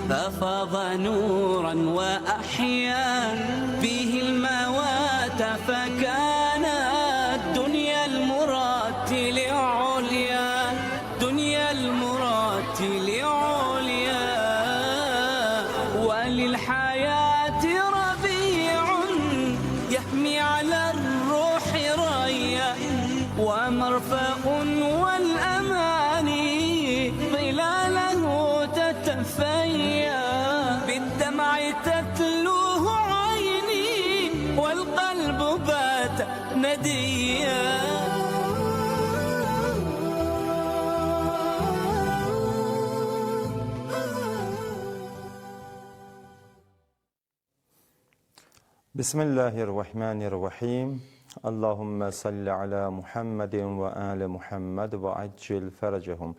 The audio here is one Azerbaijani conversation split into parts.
ففاض نورا وأحيا به الموات فكانت دنيا المراتل عليا دنيا المراتل عليا وللحياة ربيع يحمي على الروح ريا ومرفأ والأماني ظلاله تتفيا بالدمع تتلوه عيني والقلب بات نديا. Bismillahirrahmanirrahim. Allahümme salli ala Muhammedin və ali Muhammed və accil fərəcəhum.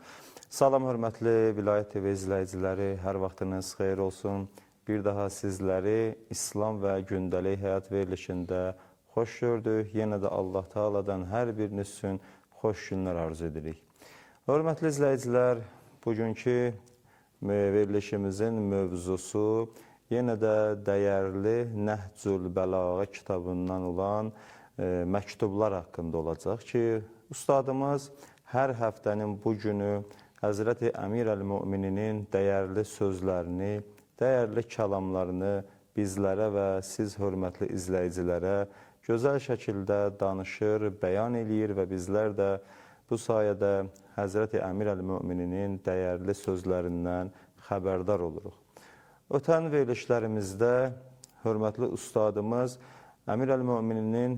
Salam, hörmətli Vilayət TV izləyiciləri, hər vaxtınız xeyir olsun. Bir daha sizləri İslam və gündəlik həyat verilişində xoş gördük. Yenə də Allah Teala'dan hər biriniz üçün xoş günlər arzu edirik. Hörmətli izləyicilər, bugünkü verilişimizin mövzusu yenə də dəyərli Nəhcül Bəlağa kitabından olan məktublar haqqında olacaq ki, ustadımız hər həftənin bu günü Həzrəti Əmir Əl-Mümininin dəyərli sözlərini, dəyərli kəlamlarını bizlərə və siz hörmətli izləyicilərə gözəl şəkildə danışır, bəyan eləyir və bizlər də bu sayədə Həzrəti Əmir Əl-Mümininin dəyərli sözlərindən xəbərdar oluruq. Ötən verilişlərimizdə hörmətli ustadımız Əmir Əl-Mümininin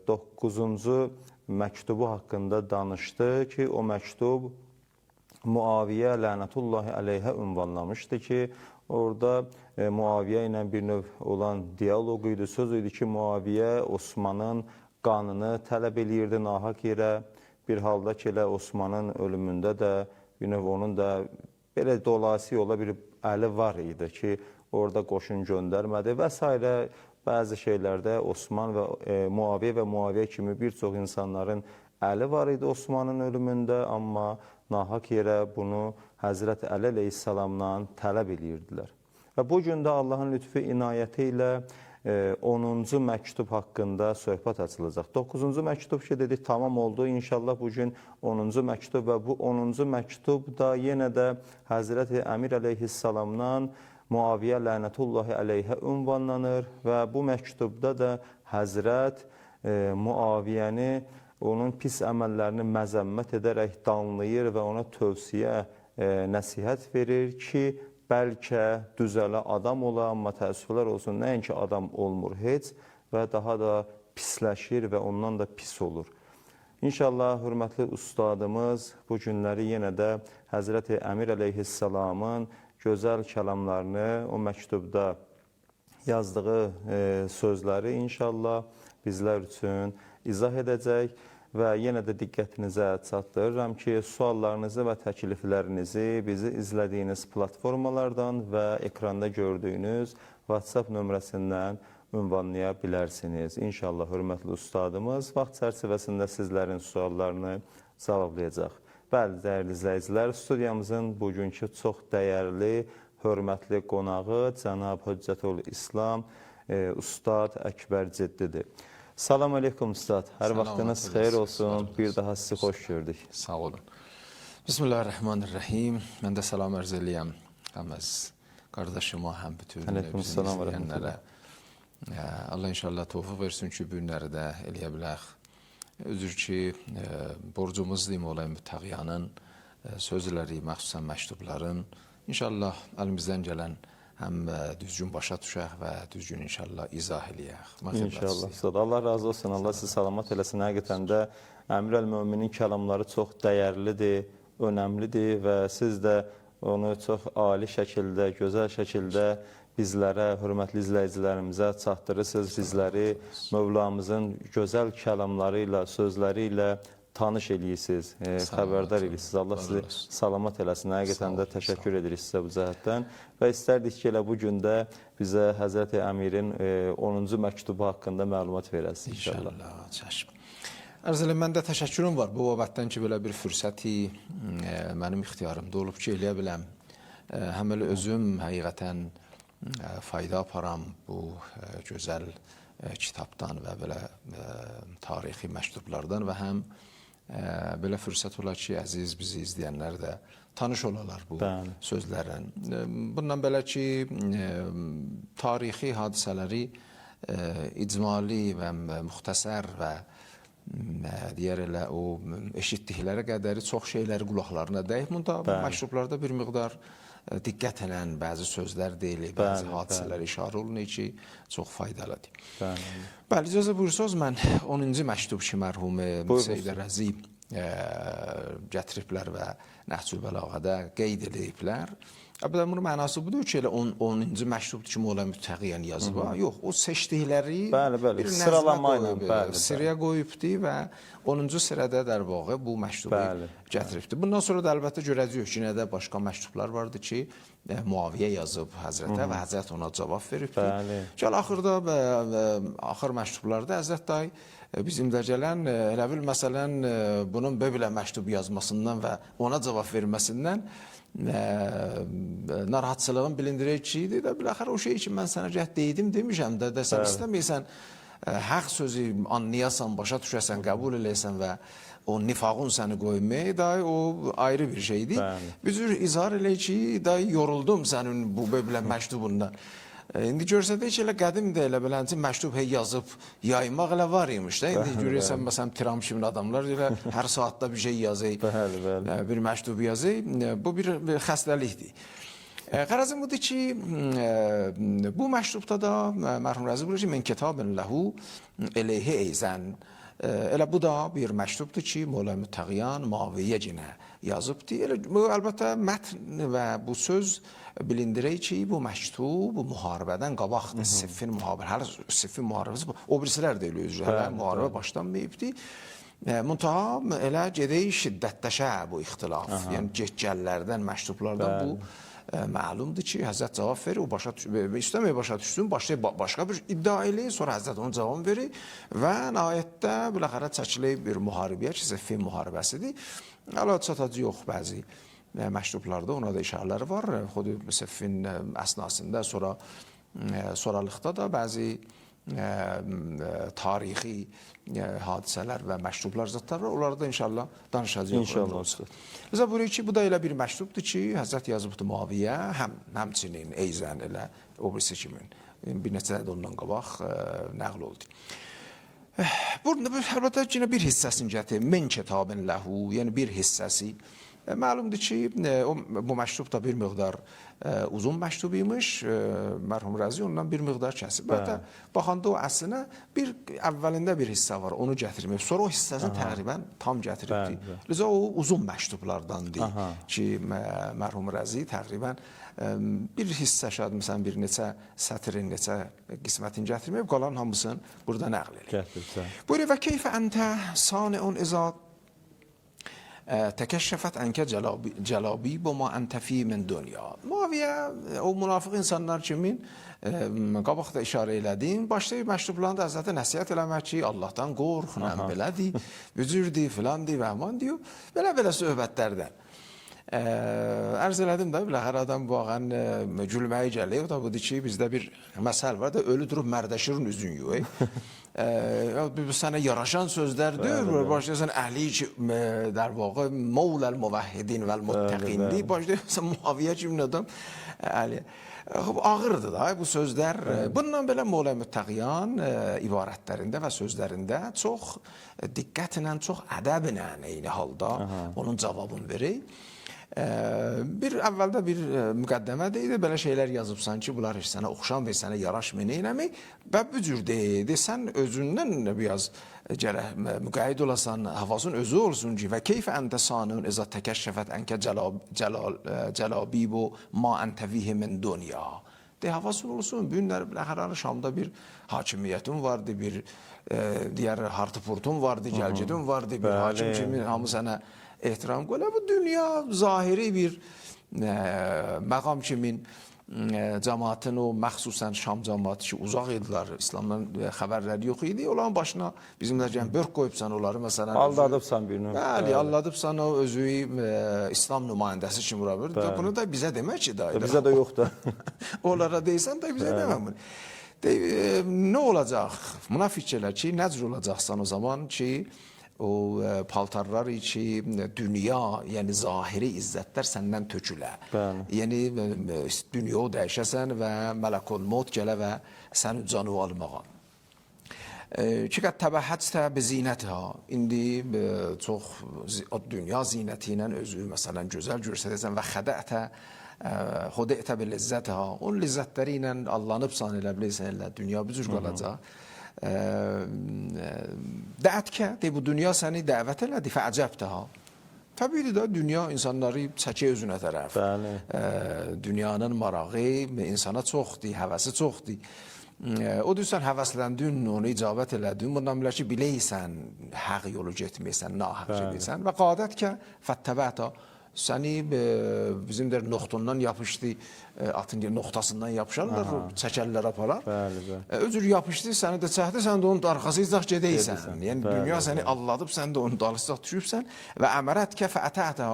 9-cu məktubu haqqında danışdı ki, o məktub Muaviyə lənətullahi əleyhə ünvanlamışdı ki, orada Muaviyə ilə bir növ olan diyaloq idi, söz idi ki, Muaviyə Osmanın qanını tələb eləyirdi nahaq yerə, bir halda ki, elə Osmanın ölümündə də bir növ onun da belə dolayısı yola bir əli var idi ki, orada qoşun göndərmədi və s. Bəzi şeylərdə Osman və Muaviyə kimi bir çox insanların əli var idi Osmanın ölümündə, amma nahaq yerə bunu Həzrət Əli əleyhissalamdan tələb edirdilər. Və bu gün də Allahın lütfü inayəti ilə 10-cu məktub haqqında söhbət açılacaq. 9-cu məktub ki, dedik, tamam oldu. İnşallah bugün 10-cu məktub və bu 10-cu məktub da yenə də Həzrəti Əmir əleyhissalamdan Muaviyə lənətullahi əleyhə ünvanlanır və bu məktubda da Həzrət Muaviyəni onun pis əməllərini məzəmmət edərək danlayır və ona tövsiyə, nəsihət verir ki, bəlkə düzələ adam ola, amma təəssüflər olsun, nəinki adam olmur heç və daha da pisləşir və ondan da pis olur. İnşallah, hörmətli ustadımız bu günləri yenə də Həzrəti Əmir əleyhissalamın gözəl kəlamlarını, o məktubda yazdığı sözləri inşallah bizlər üçün izah edəcək və yenə də diqqətinizə çatdırıram ki, suallarınızı və təkliflərinizi bizi izlədiyiniz platformalardan və ekranda gördüyünüz WhatsApp nömrəsindən ünvanlaya bilərsiniz. İnşallah, hörmətli ustadımız vaxt çərçivəsində sizlərin suallarını cavablayacaq. Bəli, dəyərli izləyicilər, studiyamızın bugünkü çox dəyərli, hörmətli qonağı Cənab Höccətül İslam Ustad Əkbər Ciddidir. Salam aleykum ustad, hər vaxtınız xeyir olsun, bir daha sizi xoş gördük. Sağ olun. Bismillahirrahmanirrahim. Mən də salam ərz eləyəm həm az qardaşıma, həm bütün bizim izləyənlərə. Allah inşallah tövfiq versin ki, bu günləri də eləyə bilək. Özür ki, borcumuz deyim olayım mütəğyanın sözləri, məxsusən məktubların inşallah əlimizdən gələn həm düzgün başa düşək və düzgün inşallah izah eləyək. İnşallah. Allah razı olsun, Allah sizi salamat eləsin. Həqiqətən də Əmir Əl-Möminin kəlamları çox dəyərlidir, önəmlidir və siz də onu çox ali şəkildə, gözəl şəkildə bizlərə, hörmətli izləyicilərimizə çatdırırsınız. Bizləri Mövlamızın gözəl kəlamları ilə, sözləri ilə tanış eləyirsiniz, xəbərdar eləyirsiniz. Allah sizi salamat eləsin. Həqiqətən də təşəkkür edirik sizə bu cəhətdən. Və istərdik ki, elə bu gündə bizə Həzrəti Əmirin 10-cu məktubu haqqında məlumat verəsiniz inşallah. İnşallah, çəşm. Ərz eləm, məndə təşəkkürüm var. Bu babətdən ki, belə bir fürsəti mənim ixtiyarımda olub ki, eləyə biləm. həm elə özüm həqiqətən fayda aparam bu gözəl kitabdan və belə tarixi məktublardan və həm belə fürsət olar ki, əziz bizi izləyənlər də tanış olalar bu sözlərlə. Bundan belə ki, tarixi hadisələri icmali və müxtəsər və deyər elə o eşitdiklərə qədəri çox şeyləri qulaqlarına dəyib. Bunda məktublarda bir miqdar diqqət edən bəzi sözlər deyilir, bəzi hadisələr işarə olunur ki, çox faydalıdır. Bəli, icazə buyursanız, mən 10-cu məktub ki, mərhum Seyid Rəzi gətiriblər və Nəhcül Bəlağədə qeyd ediblər. Bunun mənası budur ki, elə 10-cu məktubdur ki, Mola Müttəqiyyən yazıb. Yox, o seçdikləri bir nəzmə sıraya qoyubdur və 10-cu sırada der vaxtı bu məktubu gətiribdir. Bundan sonra da əlbəttə görəcəyik ki, nədə başqa məktublar vardı ki, Muaviyə yazıb Həzrətə və Həzrət ona cavab veribdir. Gəl axırda axır məktublarda Həzrət dayı bizim də gələn elə bil məsələn bunun belə məktub yazmasından və ona cavab verməsindən narahatçılığın bilindirək ki, biləxər o şey ki, mən sənə cəhd deydim demişəm də, sən istəməyəsən, haq sözü anlayasan, başa düşəsən, qəbul eləyəsən və o nifaqın səni qoymayı da o ayrı bir şeydir. Bir cür izhar eləyək ki, da yoruldum sənin bu belə məktubundan. İndi görsədik ki, elə qədim də elə belənci məktub yazıb yaymaq elə var imiş də. İndi görürsən, məsələn, Tiram kimi adamlar elə hər saatda bir şey yazır, bir məktub yazır. Bu bir xəstəlikdir. Qərazım budur ki, bu məktubda da mərhum Rəzi buyurur ki, mən kitabın ləhu eləyhi eyzən. Elə bu da bir məktubdur ki, Mola Müttəqiyyən Muaviyyə cinə yazıbdır. Əlbəttə, mətn və bu söz bilindirək ki, bu məktub bu müharibədən qabaqdır. Siffin müharibəsi, o birisilər də elə üzrə, müharibə başlanmayıbdır. Muntaha elə gedək şiddətləşə bu ixtilaf. Yəni, getgəllərdən, məktublardan bu məlumdur ki, Həzrət cavab verir, o istəməyə başa düşdün, başqa bir iddia eləyir, sonra Həzrət onun cavabını verir və nəhayətdə biləxərə çəkilir bir müharibəyə ki, Siffin müharibəsidir. Hələ çatacı yox bəzi məktublarda, ona da işarələri var. Xudu Siffin əsnasında, sonralıqda da bəzi tarixi hadisələr və məktublar zətlər var. Onlarda inşallah danışacağıq. İnşallah. Bizə buyuruyor ki, bu da elə bir məktubdur ki, Həzrət yazıbdır Muaviyyə, həmçinin eyzən elə o birisi kimin. Bir neçə də ondan qabaq nəql oldu. Burada əlbəttə yine bir hissəsini gətirir. Min kitabın ləhu, yəni bir hissəsi. Məlumdur ki, bu məktub da bir miqdar uzun məktub imiş. Mərhum Rəzi ondan bir miqdar kəsib. Baxanda o əslinə bir əvvəlində bir hissə var, onu gətirməyib. Sonra o hissəsini təqribən tam gətiribdir. Liza o uzun məktublardandır ki, mərhum Rəzi təqribən bir hissə şahid, məsələn, bir neçə sətrin, neçə qismətin gətirməyib, qalan hamısını burada nəql edir. Buyurur, və keyfə əntə saniun izad تكشفت عنك جلابيب وما أنت فيه من dünya. Muaviyə, o münafıq insanlar kimin qabaq da işarə elədim, başlayıb məktublarında Həzrətə nəsihət eləmək ki, Allahdan qorx, belədir, vücürdür, filandır və aman diyor. Belə söhbətlərdən. Ərz elədim də, biləxər adam bu ağan gülməyi gəlir, o da budur ki, bizdə bir məsəl var da, ölü durub mərdəşirin üzün yox. Bu sənə yaraşan sözlərdir, başlayırsan əhli ki, der vaxı, Mevləl Muvəhhidin vəl Muttəqindir, başlayırsan Muaviyyə kimi adam, ağırdır da bu sözlər. Bundan belə Mola Müttəqiyyən ibarətlərində və sözlərində çox diqqətlə, çox ədəblə eyni halda onun cavabını verir. Bir əvvəldə bir müqəddəmə deyildi, belə şeylər yazıbsan ki, bunlar heç sənə oxşamır, sənə yaraşmır, neynəmək və bu cür deyildi, sən özündən biraz müqayyid olasan, havasın özü olsun ki, və keyfə əntə sanun izə təkəşşəfət ənkə cəlabibu ma əntəvihi min dünya. Havasın olsun, bugünlər biləxərarı Şamda bir hakimiyyətin vardı, bir digər hartıpurtun vardı, gəlcidin vardı, bir hakim kimi hamı sənə ehtiram qoyur. Bu dünya zahiri bir məqam kimin cəmaatın o məxsusən Şam cəmaatı ki, uzaq idilər, İslamdan xəbərləri yox idi. Onların başına bizimlə gələn börk qoyubsan onları məsələn. Aldadıbsan birini. Bəli, aldadıbsan o özü İslam nümayəndəsi kimi vura bilər. Bunu da bizə demək ki, da. Bizə də yoxdur. Onlara deysən də bizə deməm bunu. Ne olacaq? Münafiqçilər ki, nəcr olacaqsan o zaman ki, o paltarlar ki, dünya, yəni zahiri izzətlər səndən tökülə. Yəni dünya dəyişəsən və mələkul mot gələ və səni canı almağa. Ki qad təbəhhətə bi zinətha. İndi çox dünya zinəti ilə özü məsələn gözəl göstərəsən və xədətə xudətə bil izzətha. O lizzətləri ilə allanıbsan elə bilirsən elə dünya büzür qalacaq. Dəətkə, bu dünya səni dəvət elədi, fəəcəbtəha. Təbii də dünya insanları çəkir özünə tərəf. Dünyanın marağı insana çoxdur, həvəsi çoxdur. O deyirsən, həvəsləndin, onu icabət elədin, bundan bilir ki, biləysən, həq yolu getməysən, nahaq gedirsən və qadətkə fəttəbətə. Səni bizim də noktundan yapışdı, atın noktasından yapışarlar, çəkərlər aparar. Özür yapışdı, səni də çəkdi, sən də onun arxasıyla gedəysən. Yəni dünya səni alladıb, sən də onun dalısına düşübsən və əmərətkə fəətətə.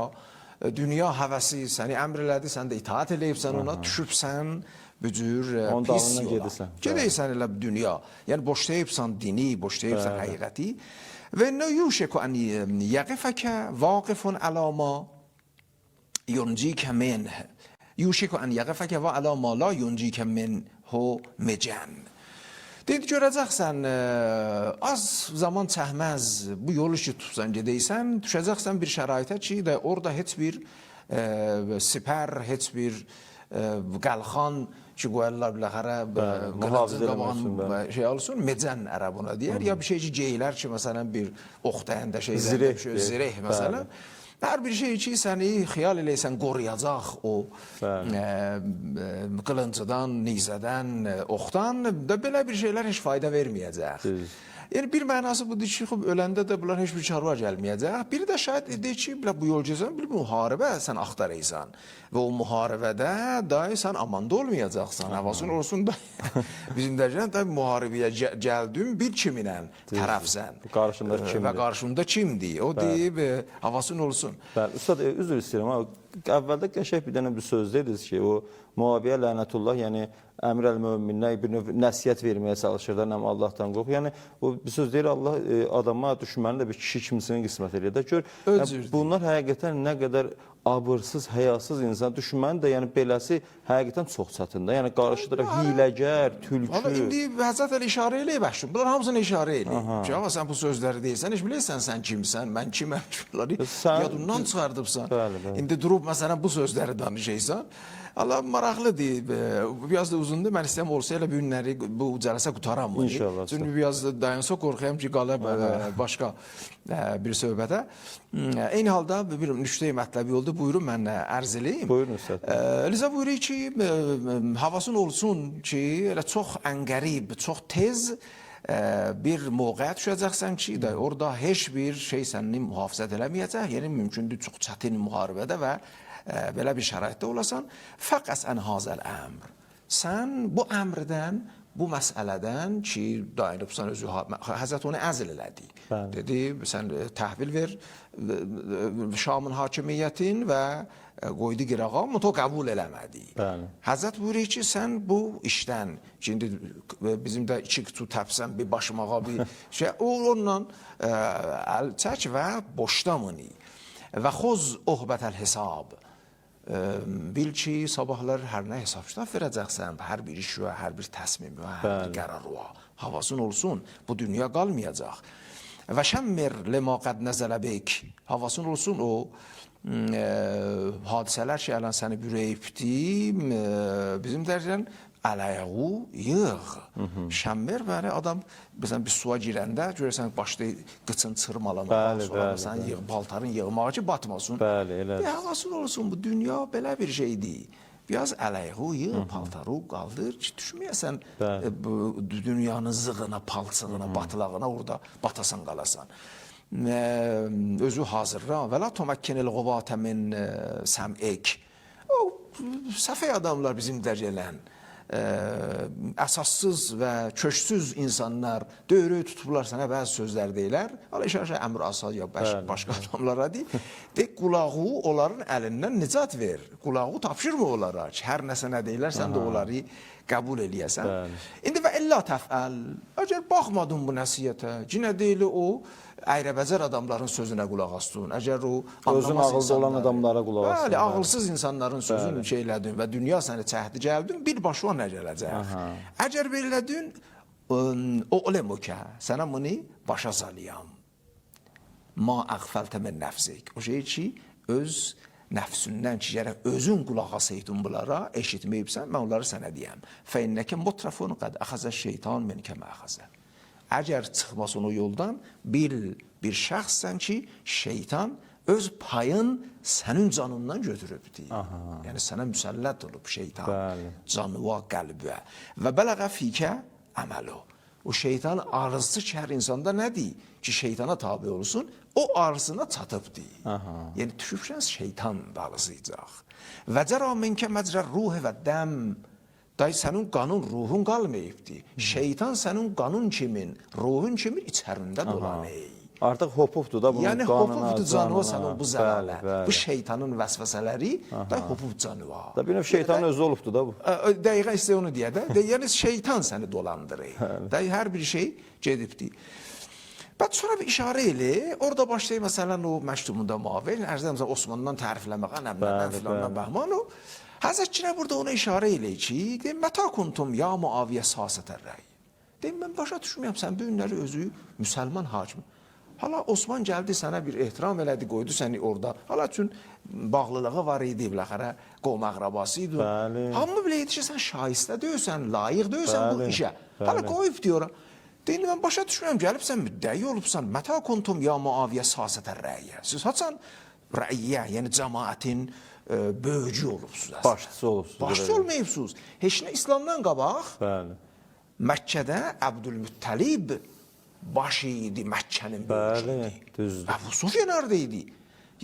Dünya həvəsi səni əmr elədi, sən də itaat eləyibsən ona, düşübsən bücür pis yola. Gedəysən elə dünya. Yəni boşlayıbsan dini, boşlayıbsan həqiqəti. Və nə yuşəku ən yəqifəkə vaqifun aləma yuncikə minh. Yuşəku ən yəqifəkə və aləma la yuncikə minhu mecən. Deyir, görəcəksən, az zaman çəkməz bu yolu ki tutsan gedəysən, düşəcəksən bir şəraitə ki, orada heç bir sipər, heç bir qalxan ki, qoyarlar biləxərə qılıncın qabağın şey olsun, mecən ərəbuna deyər, ya bir şey ki, geylər ki, məsələn, bir oxtəyəndə şeylər, zireh, məsələn. Hər bir şey ki, səni xiyal eləysən, qoruyacaq o qılıncıdan, nizədən, oxdan, belə bir şeylər heç fayda verməyəcək. Yəni, bir mənası budur ki, öləndə də bunlar heç bir çarva gəlməyəcək. Biri də şayət deyək ki, bu yol gezən bir müharibə sən axtaraysan və o müharibədə dahi sən amanda olmayacaqsan, havasın olsun da. Bizim dərəcən də müharibəyə gəldin bir kiminlə tərəfsən və qarşında kimdir, o deyib, havasın olsun. Bəli, Ustad, üzr istəyirəm, əvvəldə qəşək bir dənə bir söz dediniz ki, o Muaviyə lənətullah, yəni əmr əl-möminlə bir növ nəsiyyət verməyə çalışırlar, həm Allahdan qorxu. Yəni, bir söz deyir, Allah adama, düşməni də bir kişi kimisini qismət edir. Gör, bunlar həqiqətən nə qədər abırsız, həyasız insan, düşməni də, yəni beləsi həqiqətən çox çətindir. Yəni, qarşıdıraq hiləgər, tülkü. İndi Həzrət Əli işarə eləyib, bunlar hamısını işarə eləyib. Ki, ama sən bu sözləri deyirsən, heç bilirsən sən kimsən, mən kiməm, bunları yadından çıxardıbsan. İndi durub, məsələn, bu sözləri danışaysan, Allah maraqlıdır, biraz da uzundur, mən istəyəm olsa elə bu günləri bu cələsə qutaram. İnşallah. Çünki biraz da dayansa qorxuyam ki, qalıb başqa bir söhbətə. Eyni halda bir nüştəyi mətləbi oldu, buyurun mən ərz eləyim. Buyurun Üstad. Liza buyurur ki, havasın olsun ki, elə çox əngərib, çox tez bir mövqəyə düşəcəksən ki, orada heç bir şey səni mühafizət eləməyəcək, yəni mümkündür çox çətin müharibədə və belə bir şəraitdə olasan, fəqəs ən hazəl əmr. Sən bu əmrdən, bu məsələdən ki, dayanıbsan özü, Həzrət onu əzl elədi. Dedi, sən təhvil ver Şamın hakimiyyətin və qoydu qırağa, amma o qəbul eləmədi. Həzrət buyuruyor ki, sən bu işdən, şimdi bizim də iki kutu təpsən, bir başımağa bir şey, onunla əl çək və boşdamını və xoz ohbətəl hesab. Bil ki, sabahlar hər nə hesab-kitab verəcəksən, hər bir iş və hər bir təsmim və hər bir qərar və havasın olsun, bu dünya qalmayacaq. Və şəmmir lemə qəd nəzələ beyk, havasın olsun o hadisələr ki, ələn səni bürəyibdi, bizim dərəcən ələyağı yığ. Şəmmir, bəli, adam bir suya girəndə, görürsən, başda qıçın çırmalamağa, sonra baltarın yığmağa ki, batmasın. Bir havasın olsun, bu dünya belə bir şeydir. Biraz ələyağı yığ, paltarı qaldır ki, düşməyəsən dünyanın zığına, palçığına, batılağına, orada batasan, qalasan. Özü hazırla və la toməkkənil qobatə min səm'ik. səfeh adamlar bizimdə gələn, əsassız və köksüz insanlar dövrəyi tutublar sənə bəzi sözlər deyilər. Allah işarə Əmr Asad ya başqa adamlara deyil. De, qulağı onların əlindən nicat ver. Qulağı tapşırma onlara ki, hər nə sənə deyilər, sən də onları qəbul eləyəsən. İndi və illa təfəl, əgər baxmadın bu nəsiyyətə, cinə deyili o, əyrəbəcər adamların sözünə qulaq asdın. Əgər o özün ağılda olan adamlara qulaq asdın. Bəli, ağılsız insanların sözünü elədin və dünya səni çəhdi gəldin, birbaşa nə gələcək? Əgər belədin, o olemokə, sənə bunu başa salıyam. Ma əğfəltə min nəfzik. O şey ki, öz nəfsündən ki, gərək özün qulaq asaydın bunlara, eşitməyibsən, mən onları sənə deyəm. Fə innəkə mutrafun qəd əxəzə şeytan min kəmə əxəzə. Əgər çıxmasın o yoldan, bil bir şəxssən ki, şeytan öz payın sənin canından götürübdür. Yəni, sənə müsəllət olub şeytan, canıva, qəlbə. Və bələğə fikə əməl o. O şeytan arzusu ki, hər insanda nədir? Ki, şeytana tabi olsun, o arzusuna çatıbdır. Yəni, düşübsən şeytan bağlısıyacaq. Və cəra minkə məcrər ruhi və dəm. Day sənin qanun, ruhun qalmayıbdır. Şeytan sənin qanun kimin, ruhun kimin içərində dolanır. Artıq hopubdur da bunun yəni, qanına, hopubdur canıva sənin bu zəlalə. Bəli. Bu şeytanın vəsvəsələri da hopub canıva. Da bir növ şeytanın özü olubdur da bu. Dəqiqə istə onu deyə də. Yəni, şeytan səni dolandırır. Hər bir şey gedibdir. Bəs sonra bir işarə elə, orada başlayır məsələn o məktubunda mavil, ərzəmizə Osmandan tərifləmək, ənəmlədən filandan bəhman o. Həzrətçinə burada ona işarə elə ki, deyim, mətə kuntum ya Muaviyə sasətər rəy. Deyim, mən başa düşməyəm, sən bu günləri özü müsəlman hakim. Hala Osman gəldi, sənə bir ehtiram elədi, qoydu səni orada. Hala üçün bağlılığı var idi, biləxərə qovma əqrabası idi. Hamı biləydi ki, sən şahistə deyilsən, layiq deyilsən bu işə. Hala qoyub deyir. Deyim, mən başa düşməyəm, gəlib sən müddəyi olubsan. Mətə kuntum ya Muaviyə sasətər rəyyə. Siz haçan rəyyə, yəni cəmaətin böyücü olubsuz. Başçısı olubsuz. Başçı olmayıbsuz. Heç nə İslamdan qabaq Məkkədə Əbdülmüttəlib baş idi, Məkkənin böyücüydü. Əbu Sufyan harada idi?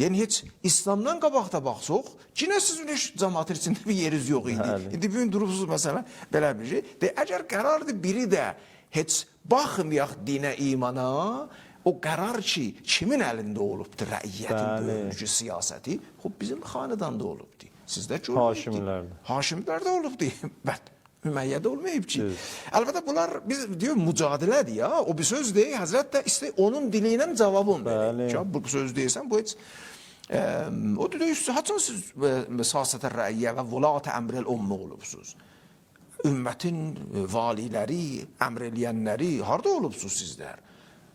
Yəni, heç İslamdan qabaq da baxsaq, cinə sizin heç cəmatın içində bir yeriz yox idi. İndi bugün durubsuz məsələn, belə bir şey. Əgər qərardır biri də heç baxmayaq dinə, imana, o qərar ki, kimin əlində olubdur, rəiyyətin böyücü siyasəti, bizim xanədanda olubdur. Sizdə ki, olmayıbdır. Haşimlərdə olubdur. Bəli, Ümeyye'də olmayıb ki. Əlbəttə, bunlar, biz diyor, mücadilədir ya. O bir söz deyil, Həzrət də istəyir, onun diliyle cavabın verir. Bu söz deyilsən, bu heç... O da deyir, haçın siz siyasətə rəiyyə və vulat-ı əmrəl ümmə olubsuz? Ümmətin valiləri, əmr eləyənləri harada olubsuz sizlər?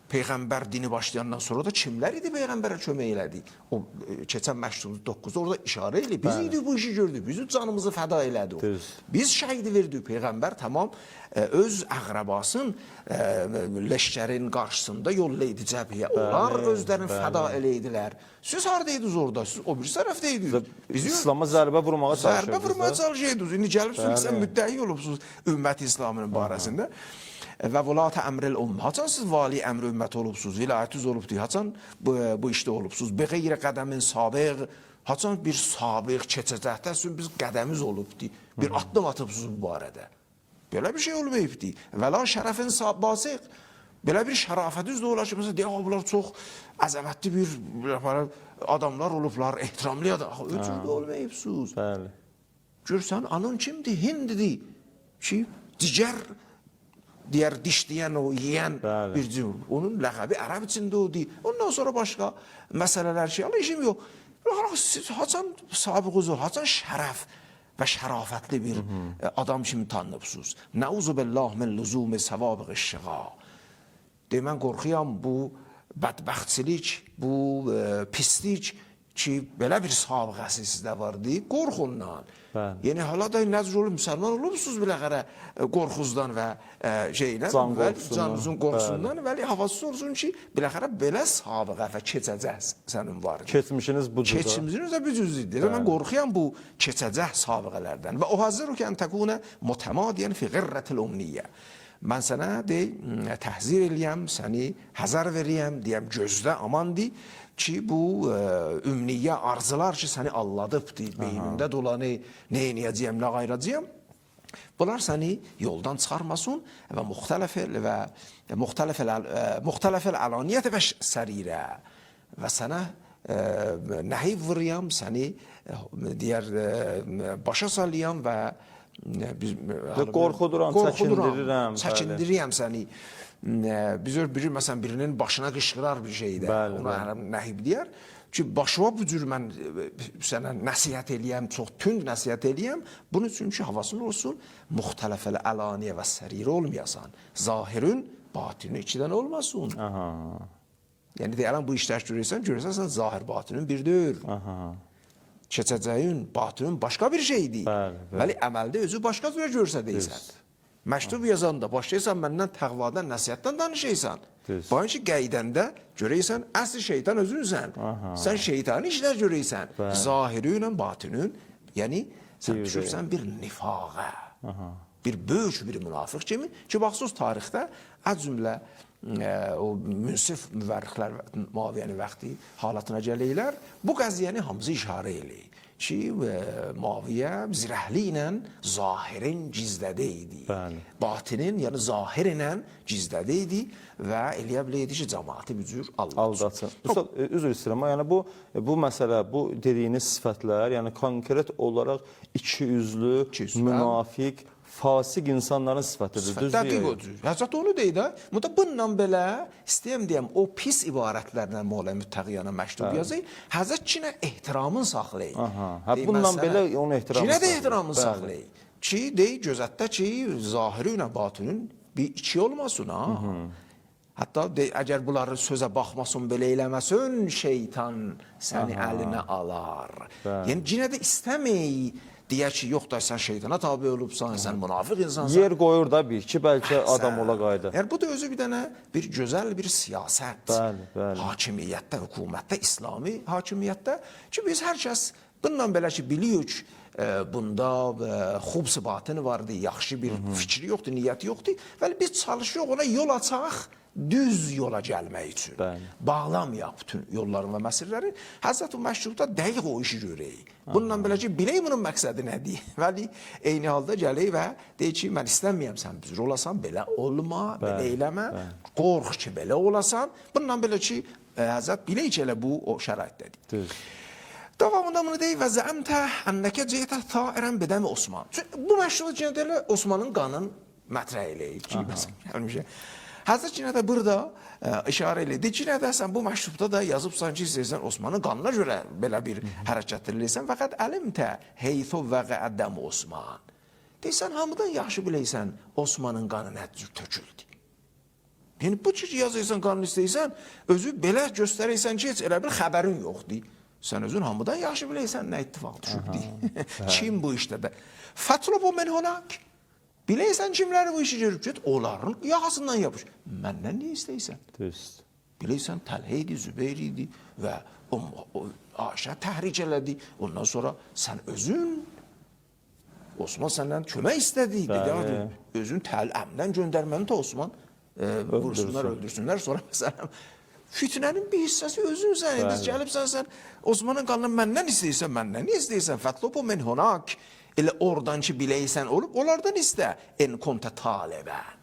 Peyğəmbər dini başlayandan sonra da kimlər idi Peyğəmbərə kömək elədi? O keçən məktubun 9-da orada işarə elə. Biz idi bu işi gördük, biz canımızı fəda elədi o. Biz şəhidi verdik. Peyğəmbər tamam öz əqrəbasın leşkərin qarşısında yollaydı cəbhəyə. Onlar özlərini fəda eləydilər. Siz haradaydınız orada? Siz o bir tərəfdəydiniz. İslam'a zərbə vurmağa çalışırdınız. Zərbə vurmağa çalışırdınız. İndi gəlibsiniz, sən müddəi olubsunuz ümmət İslamının barəsində. Və vulat-ı əmrəl ümmə. Haçan siz vali əmr ümməti olubsuz, vilayətiz olubdur, haçan bu işdə olubsuz, beğeyri qədəmin sabiq, haçan bir sabiq keçəcəkdən biz qədəmiz olubdur, bir addım atıbsuz bu barədə. Belə bir şey olmayıbdır. Və la şərəfin basiq, belə bir şərafətiz də olar ki, məsələn, deyək, bunlar çox əzəmətli bir adamlar olublar, ehtiramlı adam. Öcürdə olmayıbsuz. Görsən, anın kimdir? Hindidir ki, digər diğer dişleyen o yiyen bir cümle. Onun ləqəbi Ərəb içində o deyil. Ondan sonra başqa məsələlər şey. Allah işim yox. Haçan sabiq uzun, haçan şərəf və şərafətli bir adam kimi tanınıbsınız. Nəuzu billah min lüzumi səvabiq işşiğa. Demən qorxuyam bu bədbəxtçilik, bu pislik ki, belə bir sabiqəsi sizdə vardı, qorxundan. Yəni, hala da nəzr olub, müsəlman olubsuz biləqərə qorxuzdan və şeylə, canınızın qorxusundan və havasız olsun ki, biləqərə belə sabiqə və keçəcək sənin vardır. Keçmişiniz budur da. Keçmişiniz də bir cüzdür. Mən qorxuyam bu keçəcək sabiqələrdən. Və o hazır o ki, ən təkunə mütəmadiyyən fi qirrətil umniyyə. mən sənə təhzir eləyəm, səni həzər verəyəm, deyəm gözlə, amandır ki, bu ümniyə arzular ki, səni alladıbdır, beynində dolanı, nə eləyəcəyəm, nə qayracəyəm. Bunlar səni yoldan çıxarmasın və müxtələfəl alaniyyət və sərirə və sənə nəhiv vuruyam, səni deyər başa salayam və qorxuduram, çəkindirirəm səni. Biz bir məsələn birinin başına qışqırar bir şeydə, ona nəhib deyər ki, başıma bu cür mən sənə nəsihət eləyəm, çox tünd nəsihət eləyəm, bunun üçün ki, havasın olsun, müxtələfəl əlaniyə və sərir olmayasan, zahirin, batinin ikidən olmasın. Yəni deyələn bu işlər görürsən, sən zahir batinin birdir. Keçəcəyin, batinin başqa bir şeydir. Bəli, əməldə özü başqa cürə görsə deyirsən. Məktub yazanda başlayırsan məndən təqvadan, nəsihətdən danışırsan. Bayın ki, qeydəndə görəysən, əsl şeytan özünsən. Sən şeytani işlər görəysən. Zahiri ilə batinin, yəni sən düşürsən bir nifağa. Bir böyük bir münafıq kimi ki, baxsız tarixdə az cümlə o münsif müvərrixlər Muaviyyənin vaxtı halatına gəlirlər. Bu qəziyyəni hamısı işarə eləyir ki, Muaviyyə zirəhli ilə zahirin gizlədə idi. Batinin, yəni zahir ilə gizlədə idi və eləyə biləydi ki, cəmaatı bir cür aldatsın. Ustad, üzr istəyirəm, yəni bu məsələ, bu dediyiniz sifətlər, yəni konkret olaraq ikiyüzlü, münafiq, fasik insanların sifətidir, düz deyək. Həzrət onu deyir də, bununla belə istəyəm deyəm, o pis ibarətlərlə Mola Müttəqiyana məktub yazır, Həzrət Çinə ehtiramın saxlayır. Bununla belə onu Çinə də ehtiramın saxlayır. Ki, deyir, gözətdə ki, zahiri ilə batının bir iki olmasın. Hətta əgər bunları sözə baxmasın, belə eləməsin, şeytan səni əlinə alar. Yəni, Çinə də istəməyir, deyər ki, yox da sən şeytana tabi olubsan, sən münafiq insansan. Yer qoyur da bir ki, bəlkə adam ola qayda. Yəni, bu da özü bir dənə bir gözəl bir siyasət. Hakimiyyətdə, hökumətdə, İslami hakimiyyətdə ki, biz hər kəs bununla belə ki, biliyoruz bunda xubs batini vardı, yaxşı bir fikri yoxdur, niyyəti yoxdur. Və biz çalışıyoruz ona yol açaq, düz yola gəlmək üçün. Bağlamayaq bütün yolların və məsirləri. Həzrət o məktubda dəqiq o işi görək. Bununla belə ki, bilək bunun məqsədi nədir? Vəli eyni halda gələk və deyək ki, mən istəməyəm sən büzür olasan, belə olma, belə eləmə, qorx ki, belə olasan. Bununla belə ki, Həzrət bilək ki, elə bu o şəraitdədir. Davamında bunu deyək və zəmtə ənnəkə ceytə tairən bədəmi Osman. Bu məşrubu cinədə elə Osmanın qanın mətrə eləyik ki, məsələn, Həzrət Cinə də burada işarə elədi. Cinə də sən bu məktubda da yazıbsan ki, istəyirsən Osmanın qanına görə belə bir hərəkət edirsən. Fəqət əlimtə heythu vəqəəddəm Osman. Deyirsən, hamıdan yaxşı biləysən Osmanın qanı nə cür töküldü. Yəni, bu cür yazırsan, qanını istəyirsən, özü belə göstərəysən ki, heç elə bir xəbərin yoxdur. Sən özün hamıdan yaxşı biləysən nə ittifaq düşübdür. Kim bu işdə də? Fətlobu mən honak. Biləysən kimləri bu işi görüb get, onların yaxasından yapış. Məndən niyə istəyirsən? Biləysən Təlhə idi, Zübeyir idi və Aişə təhric elədi. Ondan sonra sən özün, Osman səndən kömək istədi. Özün əmdən göndərməni də Osman vursunlar, öldürsünlər. Sonra məsələn, fitnənin bir hissəsi özünsən. Gəlibsən sən Osmanın qanını məndən istəyirsən, məndən niyə istəyirsən? Fətlobu mən honak. Elə oradan ki, biləysən olub, onlardan istə. En kontə talibən.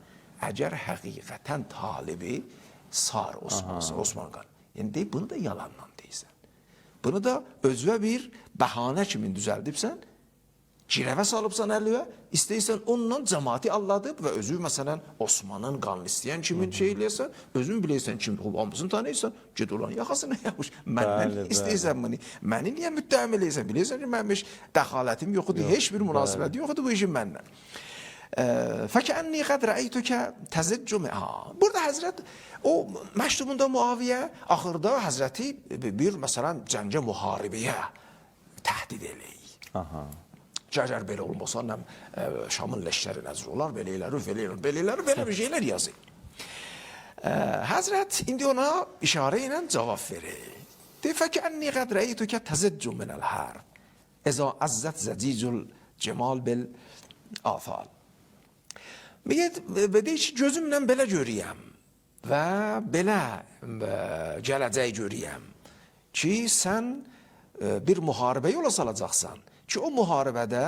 Əgər həqiqətən talibi sar Osman qanı. Yəni, deyib, bunu da yalandan deyirsən. Bunu da özvə bir bəhanə kimi düzəldibsən, girəvə salıbsan əlivə, istəyirsən onunla cəmaati alladıb və özü, məsələn, Osmanın qanını istəyən kimin şey eləyəsən, özün biləysən kim, hamısını tanıyırsan, ged olan yaxasına yapmış. Məndən istəyirsən bunu. Məni niyə müttəhəm eləyəsən? Biləysən ki, mənim heç dəxalətim yoxdur, heç bir münasibəti yoxdur bu işin məndən. Fəkənni qəd rəeytükə təzəccü məha. Burada Həzrət, o məktubunda Muaviyyə, axırda Həzrəti bir, məsələn, cəngə müharibəyə təhdid eləyir. Əgər belə olmasa, Şamın leşləri nəzr olar, belə bir şeylər yazır. Həzrət indi ona işarə ilə cavab verir. Deyir, fəkənni qəd rəeytükə təzəccü minəl hərb. Əzə əzzət zədicül cemal bil afal. Və deyir ki, gözümlə belə görəyəm və belə gələcək görəyəm ki, sən bir müharibə yola salacaqsan ki, o müharibədə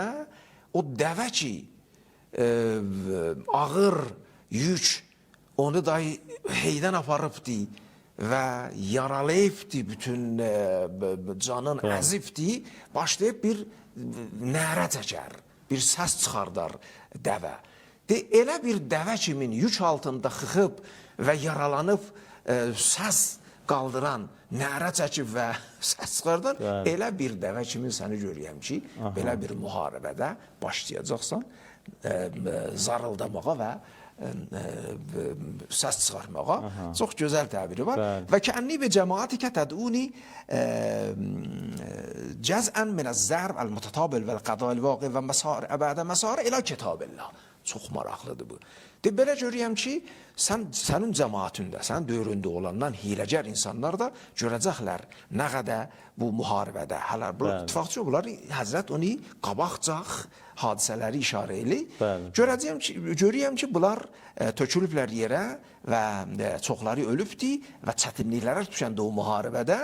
o dəvə ki, ağır yük onu da heydən aparıbdı və yaralayıbdı, bütün canın əzibdi, başlayıb bir nərə çəkər, bir səs çıxardar dəvə. Elə bir dəvə kimin yük altında xıxıb və yaralanıb səs qaldıran, nərə çəkib və səs çıxardan, elə bir dəvə kimin səni görəyəm ki, belə bir müharibədə başlayacaqsan zarıldamağa və səs çıxarmağa. Çox gözəl təbiri var. Və kəənni bi cəmaətikə təduni cəzən minəz-zərb əl-mütətabil vəl-qədəl-vaqi və əbədə məsarə ilə kitabillah. Çox maraqlıdır bu. Belə görəyəm ki, sənin cəmaatında, sənin dövründə olandan hiləgər insanlar da görəcəklər nə qədər bu müharibədə. Hələ ittifaqçı bunlar, Həzrət onu qabaqcaq hadisələri işarə eləyir. Görəyəm ki, bunlar tökülüblər yerə və çoxları ölübdü və çətinliklərə düşəndə o müharibədə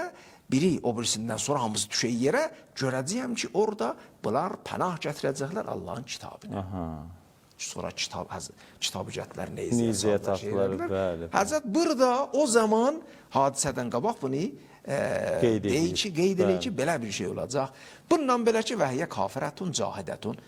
biri o birisindən sonra hamısı düşək yerə, görəcəyəm ki, orada bunlar pənah gətirəcəklər Allahın kitabına. Sonra kitabı gətirlər, neyzəyə tapırlar. Həzrət burada o zaman hadisədən qabaq bunu qeyd eləyir ki, belə bir şey olacaq. Bundan belə ki, vəhiyyə kafirətun, cahidətun.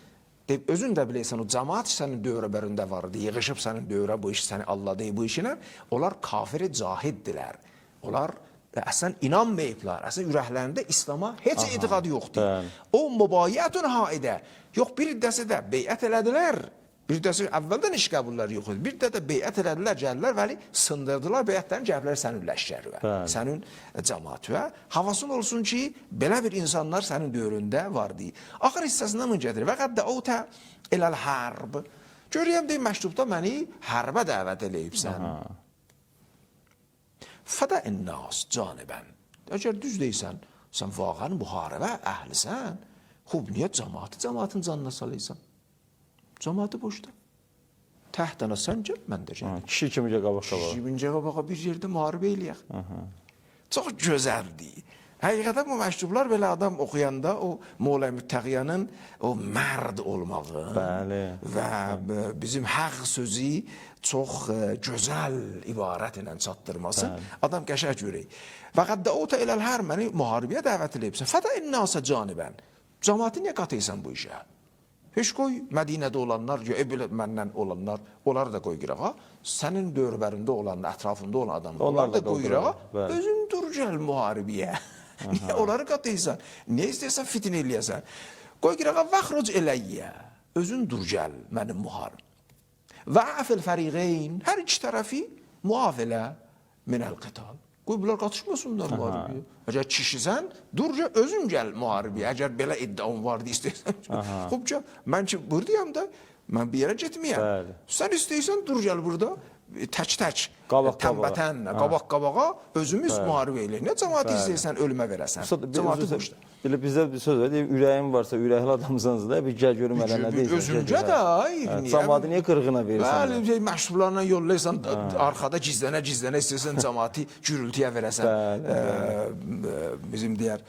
Özün də biləysən, o cəmaat sənin dövrəbərində vardı, yığışıb sənin dövrə bu iş, səni Allah deyib bu işinə, onlar kafiri cahiddirlər. Onlar əslən inanmayıblar, əslən ürəklərində İslama heç etiqadı yoxdur. O mübayiətun haidə, yox bir dəsi də beyət elədilər, bir dəsi əvvəldən iş qəbulları yox idi, bir də beyət elədilər, gəlirlər, vəli sındırdılar beyətlərin cəhbləri sənin ləşkəri və sənin cəmatı və havasın olsun ki, belə bir insanlar sənin dövründə vardı. Axır hissəsindən mı gətirir? Və qəddə otə eləl hərb. Görəyəm deyim, məktubda məni hərbə dəvət eləyibsən. Fədə'in nas canibən. Əgər düz deysən, sən vaqən müharibə əhlisən, xub niyə cəmatın canına salaysan? Cəmatı boşda. Təhdənə sən gəl, mən də gəl. Kişi kimicə qabağa. Kişi kimicə qabağa bir yerdə müharibə eləyək. Çox gözəldir. Həqiqətən bu məktublar belə adam oxuyanda o Mola Müttəqiyanın o mərd olmağı və bizim həq sözü çox gözəl ibarət ilə çatdırması adam qəşəng görək. Və qəddə o eləl hər məni müharibəyə dəvət eləyibsən. Fədə'in nasa canibən. Cəmatı niyə qatıysan bu işə? Heç qoy Mədinədə olanlar, məndən olanlar, onları da qoy qırağa. Sənin dövrlərində olan, ətrafında olan adamlar, onları da qoy qırağa. Özün dur gəl müharibəyə. Niyə onları qatıysan? Niyə istəyirsən fitin eləyəsən? Qoy qırağa vəxruc eləyyə. Özün dur gəl mənim müharib. Və əfil fəriqeyn, hər iki tərəfi muaf elə minəl qital. Qoy bunlar qatışmasınlar müharibəyə. Əgər kişisən, durca özün gəl müharibəyə. Əgər belə iddiam vardı istəyirsən. Xubca, mən ki buradayam da, mən bir yerə getməyəm. Sən istəyirsən, dur gəl burada, tək-tək, tənbətən, qabaq-qabağa özümüz müharibə eləyək. Nə cəmatı istəyirsən, ölümə verəsən. Cəmatı boşda. Elə bizdə bir söz var, ürəyin varsa, ürəkli adamsanız da, bir gəl görüm elə nə deyirsən. Özümcə də, cəmatı niyə qırğına verirsən? Bəli, məşrublarla yollayırsan, arxada gizlənə istəyirsən, cəmatı gürültüyə verəsən, bizim deyər,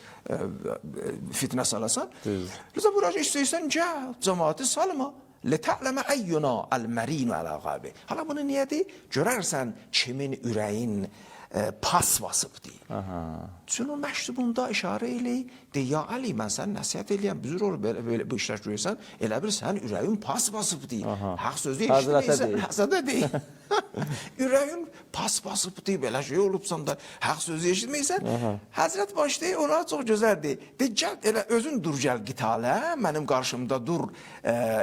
fitnə salasan. Lüzə burada istəyirsən, gəl, cəmatı salma. لَتَعْلَمَ əyyuna əl-mərinu əl-əqabi. Hala bunu niyədir? Görərsən kimin ürəyin pas basıbdır. Çünki o məktubunda işarə eləyir, ya Ali, mən səni nəsiyyət eləyəm, büzür olur, belə bu işlər görürsən, elə bir sənin ürəyin pas basıbdır. Haq sözü eşitməysən, həsədə deyil. Ürəyin pas basıbdır, belə şey olubsan da, haq sözü eşitməysən, Həzrət başlayır, ona çox gözəldir. Gəl, elə özün dur gəl qitalə, mənim qarşımda dur,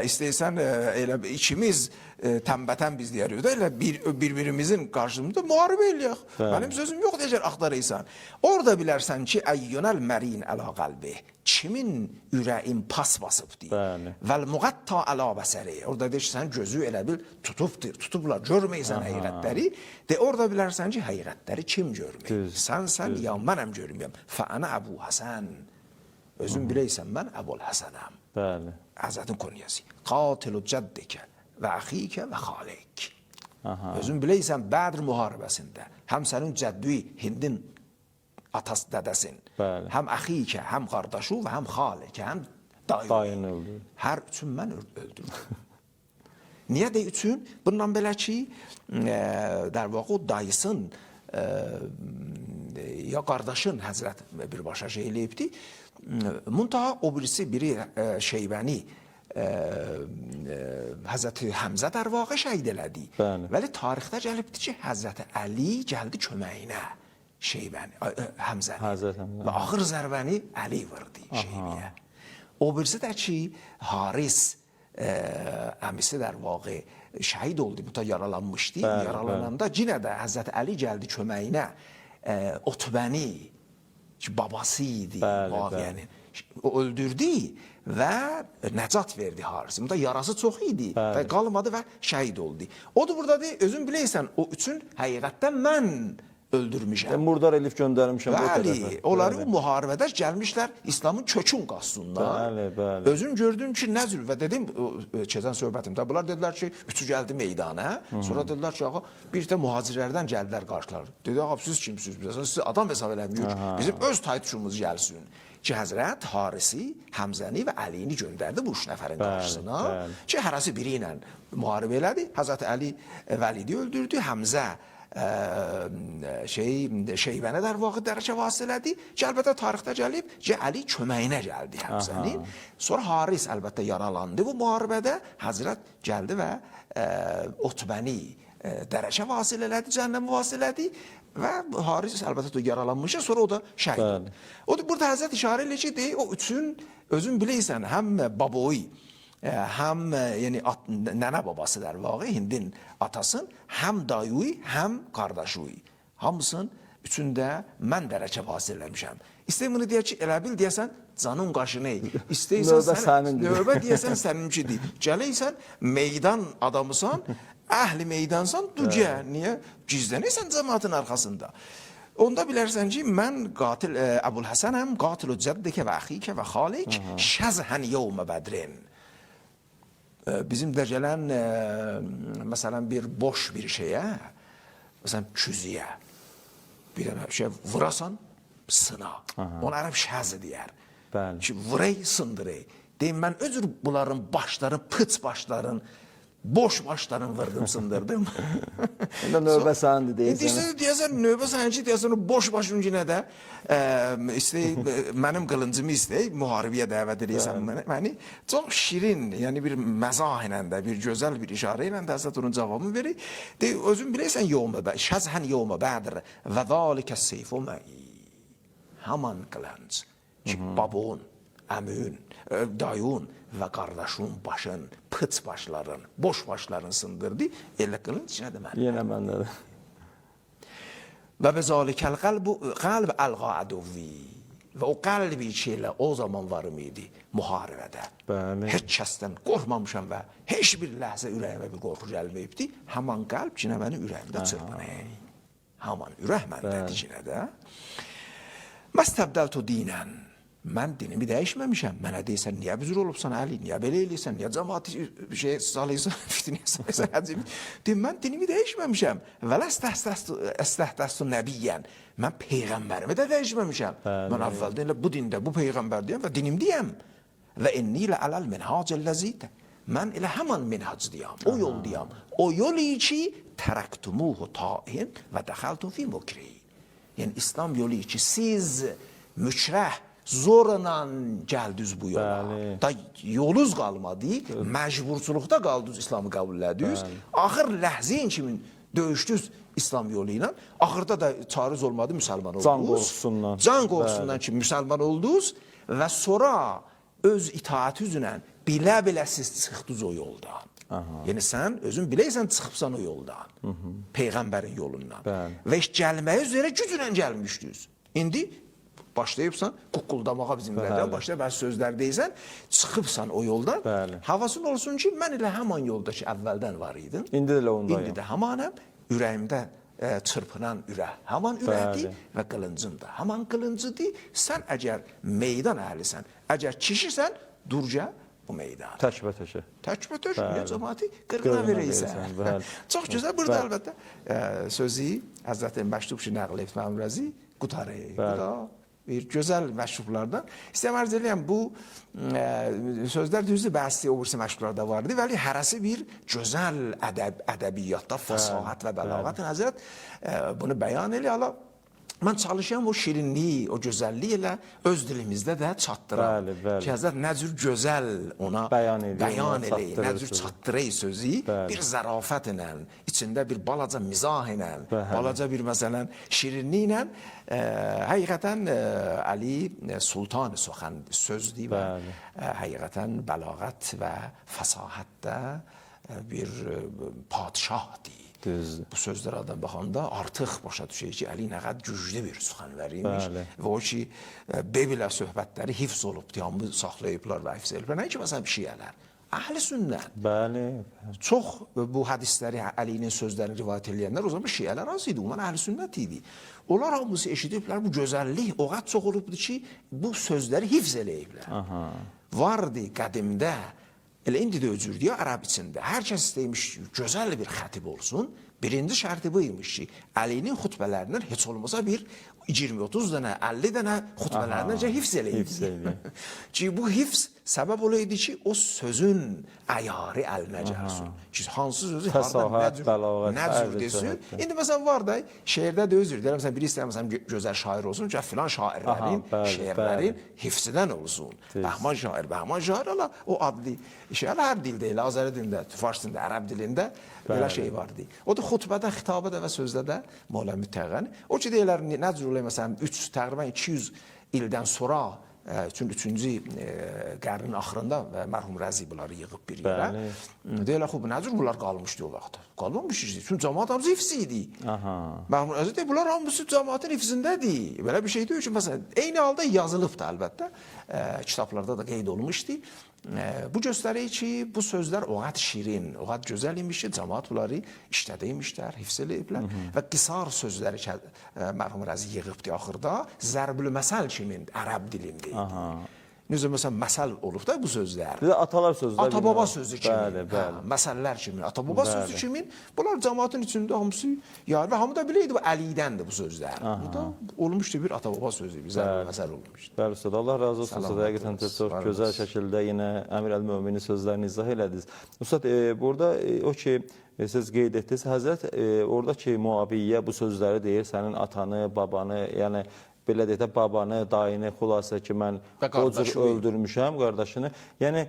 istəyirsən, elə ikimiz tənbətən biz deyirik də, elə bir-birimizin qarşımda müharibə eləyək. Mənim sözüm yox deyəcək, axtarıysan. Orada bilərsən ki, əyyunəl mərin əla qalbi. Kimin ürəyin pas basıbdır. Vəl-müqatta əla bəsəri. Orada deyir ki, sən gözü elə bil tutublar, görməysən həqiqətləri. Orada bilərsən ki, həqiqətləri kim görməyir? Sən, ya mənəm görməyəm. Fəənə Əbu Həsən. Özün biləysən, mən Əbul Həsənəm. Həzrətin konyası. Qatilu cəddikə və əxikə və xalik. Özün biləysən, Bədr müharibəsində həm sənin cəddi Hindin atası, dədəsin, həm əxikə, həm qardaşı və həm xalikə, həm dayın öldü. Hər üçün mən öldürdüm. Niyə də üçün? Bundan belə ki, der vaxtı o dayısın ya qardaşın Həzrət birbaşa şey eləyibdi. Muntaha o birisi biri Şeybəni Həzrəti Həmzə der vaxtı şəhid elədi. Vəli tarixdə gəlibdir ki, Həzrəti Əli gəldi köməyinə Şeybəni, Həmzə. Və axır zərbəni Əli vurdu Şeybiyə. O birisi də ki, Haris əmisi der vaxtı şəhid oldu, bu da yaralanmışdı. Yaralananda yenə də Həzrəti Əli gəldi köməyinə. Otbəni ki, babası idi Muaviyyənin. O öldürdü və nəcat verdi Harisi. Bunda yarası çox idi və qalmadı və şəhid oldu. Odur burada deyil, özün biləysən, o üçün həqiqətdən mən öldürmüşəm. Murdar elif göndərmişəm. Bəli, onları o müharibədə gəlmişlər İslamın kökün qassundan. Özün gördün ki, nə zülvə dedim, keçən söhbətimdə, bunlar dedilər ki, üçü gəldi meydana, sonra dedilər ki, bir də mühacirlərdən gəldilər qarşılar. Dedi, siz kimsiniz, siz adam hesab eləmiyor, bizim öz taytuşumuz gəlsin. Ki, Həzrət Harisi, Həmzəni və Əlini göndərdi bu üç nəfərin qarşısına. Ki, hərəsi biri ilə müharibə elədi. Həzrət Əli Vəlidi öldürdü, Həmzə Şeybəni der vaxtı dərəcə vasitə elədi ki, əlbəttə tarixdə gəlib ki, Əli köməyinə gəldi Həmzənin. Sonra Haris əlbəttə yaralandı bu müharibədə. Həzrət gəldi və Otbəni dərəcə vasitə elədi, cəhənnəmə vasitə elədi və Haris əlbəttə yaralanmışdı, sonra o da şəhid oldu. O da burada Həzrət işarə elə ki, deyir, o üçün özün biləysən, həm baboyu, həm yəni nənə babası der vaxtı Hindin atasın, həm dayı, həm qardaşı. Hamısın üçündə mən dərəcə vasitə eləmişəm. İstəyim bunu deyək ki, elə bil deyəsən canın qaşını, istəyirsən növbə deyəsən səninkidir. Gələysən meydan adamısan, əhli meydansan, ducə, niyə? Gizlənirsən cəmaatın arxasında. Onda bilərsən ki, mən qatil Əbulhəsənəm, qatil-u cəddikə və əxikə və xalik, şəzhən yevmə bədrin. Bizim də gələn, məsələn, bir boş bir şeyə, məsələn, küzüyə, bir şey vurasan, sına. Ona ərəb şəzi deyər. Ki, vurey, sındırey. Deyim, mən özür bunların başları, pıç başların, boş başların vırdım, sındırdım. Növbə sənindir deyəsən. Deyəsən, növbə səninki deyəsən, boş başın yine də mənim qılıncımı istəyək, müharibəyə dəvət edəyəsən məni. Çox şirin, yəni bir məzah ilə də, bir gözəl bir işarə ilə də Həzrət onun cavabını verir. Özün biləysən, şəzhən yevmə bədir və zalikə seyfu mə'i. Haman qılınc ki, babun, əmün, dayun və qardaşın başın, pıç başların, boş başların sındırdı, elə qılınc yenə də məndə. Yenə məndədir. Və bəzalikəl qəlb əlqa əduvvi. Və o qəlbi ki, elə o zaman varım idi müharibədə. Heç kəsdən qorxmamışam və heç bir ləhzə ürəyimə bir qorxu gəlməyibdi. Haman qəlb yenə məni ürəyimdə çırpınır. Haman ürək məndədir yenə də. Məstəbdəltu dinən. Mən dinimi dəyişməmişəm. Mənə deyirsən, niyə büzür olubsan Əli, niyə belə eləyirsən, niyə cəmaati salıysan, fitniyə salıysan, deyim, mən dinimi dəyişməmişəm. Və əstəhdəstu nəbiyyən. Mən peyğəmbərimi də dəyişməmişəm. Mən əvvəldən bu dində, bu peyğəmbər deyəm və dinim deyəm. Və inni ilə ələl minhacəl-ləzitə. Mən elə həman minhac deyəm, o yol deyəm. O yol ki, tərəktumuhu ta'in və dəxəltum fi mukri. Yəni, İslam yolu ki, siz mükrəh, zorla gəldiniz bu yola. Da yolunuz qalmadı, məcburçuluqda qaldınız, İslamı qəbul ediniz. Axır ləhzəyin kimi döyüşdünüz İslam yolu ilə. Axırda da çarız olmadı, müsəlman oldunuz. Can qorxusundan. Can qorxusundan ki, müsəlman oldunuz və sonra öz itaəti üzrə bilə-bilə siz çıxdınız o yoldan. Yəni sən özün biləysən çıxıbsan o yoldan, Peyğəmbərin yolundan. Və iş gəlməyə üzrə güclə gəlmişdiniz. İndi başlayıbsan, ququldamağa bizimlərdən başlayıb, bəzi sözlər deyirsən, çıxıbsan o yoldan. Havasın olsun ki, mən elə həman yolda ki, əvvəldən var idin. İndi də elə ondayım. İndi də hamanəm, ürəyimdə çırpınan ürək. Haman ürəkdir və qılıncım da. Haman qılıncıdır. Sən əgər meydan əhlisən, əgər kişisən, durca bu meydana. Təkbətəkə. Təkbətək Bəli. cəmaati qırğına Qırğına verəysən. verəysən, bəli. Çox gözəl burada əlbəttə sözü Həzrəti Məşrub ki nəql etmə Rəzi qutarı. Bu da bir gözəl məşrublardan. İstəyəm arz edəyəm bu sözlər düzdür, bəzi o birisi məşrublarda vardı, vəli hərəsi bir gözəl ədəbiyyatda fəsahat və bəlağat Həzrət bunu bəyan eləyir. Allah mən çalışıram o şirinliyi, o gözəlliyi ilə öz dilimizdə də çatdıram. Bəli, bəli. Ki, Həzrət nə cür gözəl ona Bəyan eləyir, nə cür çatdırır sözü, bir zərafət ilə, içində bir balaca mizah ilə, balaca bir məsələn şirinlik ilə, həqiqətən Əli Sultan sözdür və həqiqətən bəlağət və fəsahətdə bir padişahdır. Düzdür. Bu sözlərdən baxanda artıq başa düşək ki, Əli nə qədər güclü bir suxanvər imiş və o ki, belə söhbətləri hifz olub, devamlı saxlayıblar və hifz ediblər. Nə ki, məsələn, şiələr, əhl-i sünnət. Bəli. Çox bu hədisləri, Əlinin sözlərini rivayət edənlər o zaman şiələr az idi, onlar əhl-i sünnət idi. Onlar hamısı eşidiblər, bu gözəllik o qədər çox olubdur ki, bu sözləri hifz eləyiblər. Vardı qədimdə, elə indi də özürdür ərəb içində. Hər kəs istəymiş gözəl bir xətib olsun. Birinci şərti bu imiş ki, Əlinin xutbələrindən heç olmasa bir 20-30 dənə, 50 dənə xutbələrindən hifz eləyib. Ki bu hifz səbəb olaydı ki, o sözün əyarı əlinə gəlsin. Ki hansı sözü nə cür desin. İndi məsələn var da, şeirdə də özür deyirəm, məsələn biri istəyir məsələn gözəl şair olsun, ki filan şairlərin, şeirlərin hifzidən olsun. Bəhman şair, o adlı şeylər hər dildə elə, Azəri dilində, Fars dilində, Ərəb dilində belə şey vardı. O da xutbədə, xitabada və sözdə də Mola Mütəğəni. O ki deyirlər, nə cür olayım, məsələn, təqribən 200 ildən sonra, çünki 3-cü qarnın axırında mərhum Rəzi bunları yığıb bir yerə. Deyirlər, xub, nə cür bunlar qalmışdı o vaxt? Qalmamış idi, çünki cəmaat hamısı hifzi idi. Mərhum Rəzi deyir, bunlar hamısı cəmaatın hifzindədir. Belə bir şey deyir ki, məsələn, eyni halda yazılıbdır əlbəttə, kitablarda da qeyd olmuşdu. Bu göstərir ki, bu sözlər o qədər şirin, o qədər gözəl imiş ki, cəmaat bunları işlədiymişlər, hifz eləyiblər və qisar sözləri ki, mərhum Rəzi yığıbdır axırda, zərbül məsəl kimin, ərəb dilində idi. Necə məsələn, məsəl olub da bu sözlər. Atalar sözlər. Ata-baba sözü kimin, məsəllər kimin, ata-baba sözü kimin, bunlar cəmaatın içində hamısı, və hamı da biləydi, bu Əlidəndir bu sözlər. Bu da olmuşdu bir ata-baba sözü, bir zərbül məsəl olmuşdu. Bəli, Ustad, Allah razı olsun. Həqiqətən çox gözəl şəkildə yenə Əmir Əl-Möminin sözlərini izah elədiniz. Ustad, burada o ki, siz qeyd etdiniz, Həzrət, oradakı Muaviyyə bu sözləri deyir, sənin atanı, babanı, yəni belə deyək də, babanı, dayını, xülasə ki, mən o cür öldürmüşəm, qardaşını. Yəni,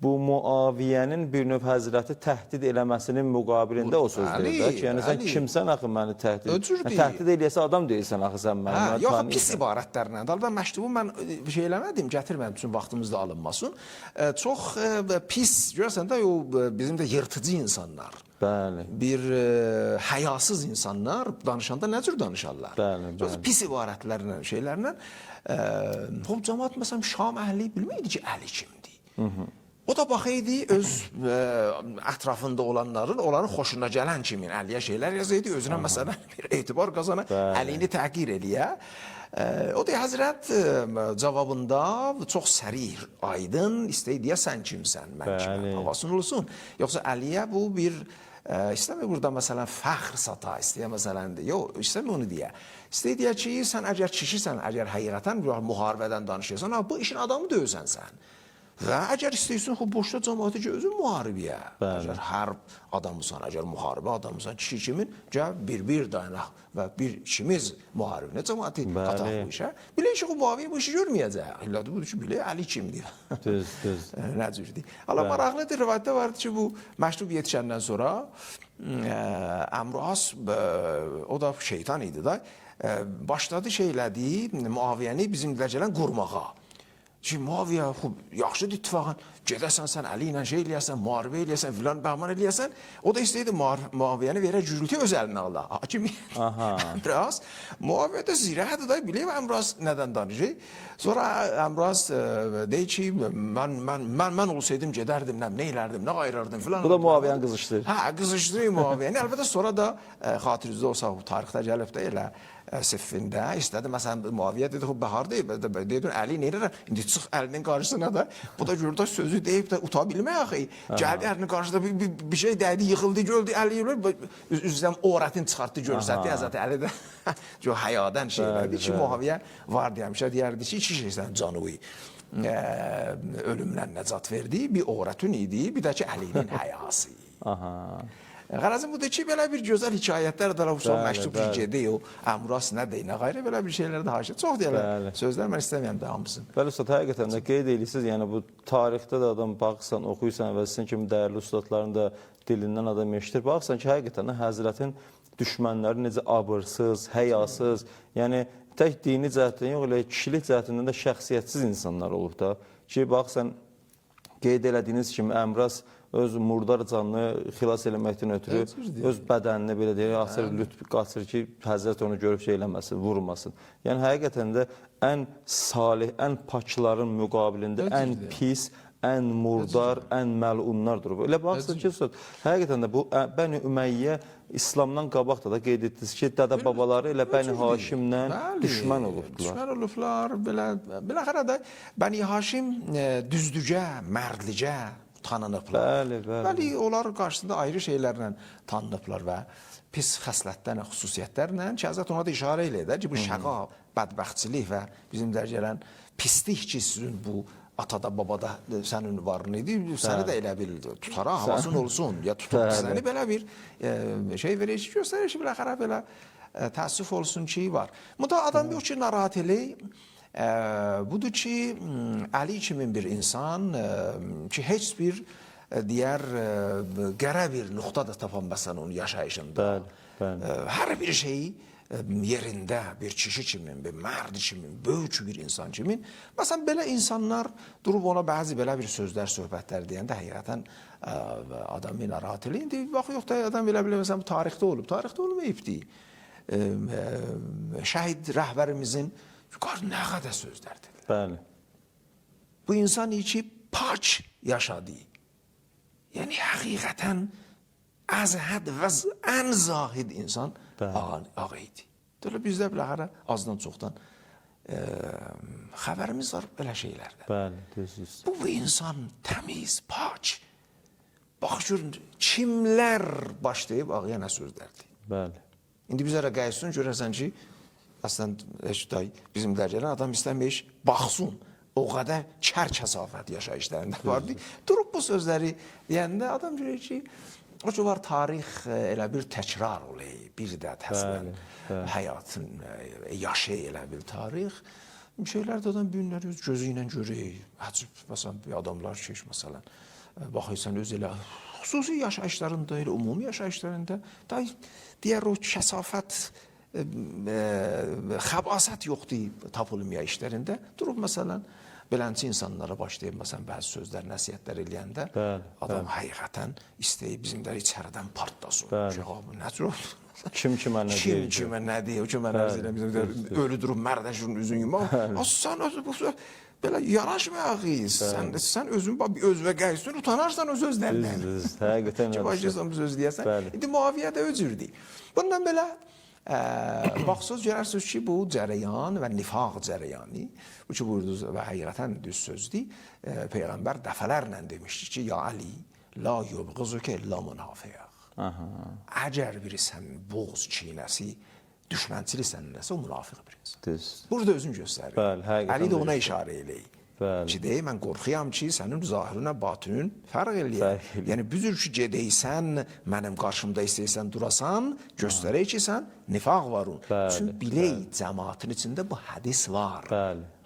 bu Muaviyyənin bir növ Həzrəti təhdid eləməsinin müqabilində o söz deyir də ki, yəni sən kimsən axı məni təhdid eləyəsə adam deyilsən axı sən məni. Yox, pis ibarətlərlə. Dalda məktubu mən şey eləmədim, gətirmədim, üçün vaxtımız da alınmasın. Çox pis, görürsən də, bizim də yırtıcı insanlar. Bəli. Bir həyasız insanlar danışanda nə cür danışarlar? Bəli. Pis ibarətlərlə, şeylərlə. Cəmaat məsələn Şam əhli bilməydi ki, Əli kimdir. O da baxaydı öz ətrafında onların xoşuna gələn kimin Əliyə şeylər yazaydı, özünə məsələn bir etibar qazana, Əlini təqir eləyə. O da Həzrət cavabında çox sərih, aydın, istəyir sən kimsən, mən kiməm, havasın olsun. Yoxsa Əliyə bu bir, istəmir burada məsələn fəxr sata, istəyir məsələn, yox, istəmir onu deyə. İstəyir deyə ki, sən əgər kişisən, əgər həqiqətən müharibədən danışırsan, bu işin adamı döysən sən. Və əgər istəyirsən, boşda cəmaatı gözün müharibəyə. Əgər hərb adamısan, əgər müharibə adamısan, kişi kimin, gəl bir dayanaq və bir işimiz müharibə. Cəmaatı qataq bu işə. Bilək ki, Muaviyyə bu işi görməyəcək. İlladı budur ki, bilək, Əli kimdir? Düz. Nə cürdür? Allah maraqlıdır, rivayətdə vardı ki, bu məktub yetişəndən sonra Əmr-As, o da şeytan idi da, başladı şeylədi, Muaviyyəni bizimlə gələn qurmağa. Ki, Muaviyyə, yaxşıdır ittifaqən, gedəsən sən Əli ilə şey eləyəsən, müharibə eləyəsən, filan bəhman eləyəsən, o da istəyirdi Muaviyyəni verə gürültü öz əlinə ala. Hakim Əmr-As, Muaviyyə də zirəhədir da, biləyim Əmr-As nədən danışır. Sonra Əmr-As deyir ki, mən olsaydım, gedərdim, nə elərdim, nə qayırardım, filan. Bu da Muaviyyəni qızışdırır. Qızışdırır Muaviyyəni. Əlbəttə sonra da xatirinizdə olsa, tarixdə gəlib də elə, Siffində istədi. Məsələn, Muaviyə dedi, bahar deyib, dedi, Əli neyirəm? İndi çıx əlinin qarşısına da, bu da görür, sözü deyib də uta bilmək axı. Gəldi əlinin qarşısında bir şey dəydi, yıxıldı, gördü, Əli üzrəm öyrətin çıxartdı, görsətdi. Həzrət Əli də həyadan şey verdi ki, Muaviyə var demişə, deyərdi ki, iki şeysən canıvi. Ölümdən nəcat verdi, bir öyrətin idi, bir də ki, Əlinin həyası. Qarazım budur ki, belə bir gözəl hekayətlər də Rəsul məktub gedir, o əmras nə deyil, nə qayrı, belə bir şeylər də haşir. Çox deyirlər, sözlər mən istəməyəm də hamısın. Bəli, Ustad, həqiqətən də qeyd edirsiniz, yəni bu tarixdə də adam baxsan, oxuyursan və sizin kimi dəyərli ustadların da dilindən adam eşitir, baxsan ki, həqiqətən də Həzrətin düşmənləri necə abırsız, həyasız, yəni tək dini cəhətdən yox, elə kişilik cəhətindən də şəxsiyyətsiz insanlar olub da ki, baxsan, qeyd elədiyiniz kimi Əmraz öz murdar canını xilas eləməkdən ötürü öz bədənini belə deyək, asır, lütf qaçır ki, Həzrət onu görüb şey eləməsin, vurmasın. Yəni, həqiqətən də ən salih, ən pakların müqabilində ən pis, ən murdar, ən məlunlar durub. Elə baxsın ki, həqiqətən də bu Bəni Üməyyə İslamdan qabaqda da qeyd etdiniz ki, dədə babaları elə Bəni Haşimlə düşmən olubdular. Düşmən olublar, beləxərə də Bəni Haşim düzdücə, mərdlicə tanınıblar. Bəli, onlar qarşısında ayrı şeylərlə tanınıblar və pis xəslətlərlə, xüsusiyyətlərlə ki, Həzrət ona da işarə eləyir ki, bu şəqa, bədbəxtçilik və bizim dərəcələn pislik ki, sizin bu atada, babada sənin varın idi, səni də elə bil tutara, havasın olsun, ya tutar səni belə bir şey verir ki, göstərir ki, biləxərə belə təəssüf olsun ki, var. Muda adam yox ki, narahat eləyir. Budur ki, Əli kimi bir insan ki, heç bir digər qərə bir nöqta da tapanmasan onun yaşayışında. Hər bir şeyi yerində bir kişi kimi, bir mərd kimi, böyük bir insan kimi. Məsələn, belə insanlar durub ona bəzi belə bir sözlər, söhbətlər deyəndə həqiqətən adamı narahat eləyir. İndi bax, yox da adam belə məsələn, tarixdə olub. Tarixdə olmayıbdır. Şəhid rəhbərimizin nə qədər sözlər dedilir. Bəli. Bu insan ki, pak yaşadı. Yəni, həqiqətən əzhəd və ən zahid insan ağa idi. Dələ bizdə biləxərə azdan çoxdan xəbərimiz var belə şeylərdə. Bəli, düzdür. Bu insan təmiz, pak. Bax, görün, kimlər başlayıb ağaya nə sözlərdir. Bəli. İndi bizə rəqəyəsin görəsən ki, əslən, bizim dərəcələn adam istəməyik, baxsın, o qədər kər kəsafət yaşayışlarında vardı. Durub bu sözləri deyəndə adam görür ki, o ki var tarix elə bir təkrar olayı, bir də təslən həyatın yaşı elə bir tarix. Şeylər də adam günlər öz gözü ilə görür. Həcib, məsələn, bir adamlar ki, məsələn, baxıysan öz elə xüsusi yaşayışlarında, elə umumi yaşayışlarında digər o kəsafət xəbasət yoxdur tapılmaya işlərində. Durub, məsələn, belənçi insanlara başlayıb, məsələn, bəzi sözlər, nəsiyyətlər eləyəndə adam həqiqətən istəyib bizimlər içəridən partlasın. Necə oldu? Kim kimə nə deyir? Kim kimə nə deyir? O ki, mən ərz eləyəm, ölü durub mərdəşinin üzün yumaq. Sən belə yaraşmayaq, sən özün özvə qayısın, utanarsan o sözlərdən. Həqiqətən ki, başlayırsan bu söz deyəsən. İndi Muaviyə də özürdür. Bundan belə baxsız görərsiniz ki, bu cərəyan və nifaq cərəyanı, bu ki, buyurdunuz və həqiqətən düz sözdür, Peyğəmbər dəfələrlə demişdir ki, ya Ali, la yubğuzuke illa münafiq. Əgər biri sənin boğuz çiynəsi, düşmənçilik səninləsə, o münafiq bir insan. Burada özün göstərir. Əli də ona işarə eləyir. Ki, deyir, mən qorxuyam ki, sənin zahirinə, batinin fərq eləyir. Yəni, büzür ki, gedəysən, mənim qarşımda istəyirsən durasan, göstərək ki, sən nifaq var. Çünki bilək, cəmaatın içində bu hədis var.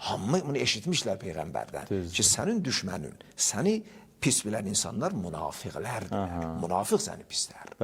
Hamı bunu eşitmişlər Peyğəmbərdən. Ki, sənin düşmənin, səni pis bilən insanlar münafiqlərdir. Münafiq səni pislər.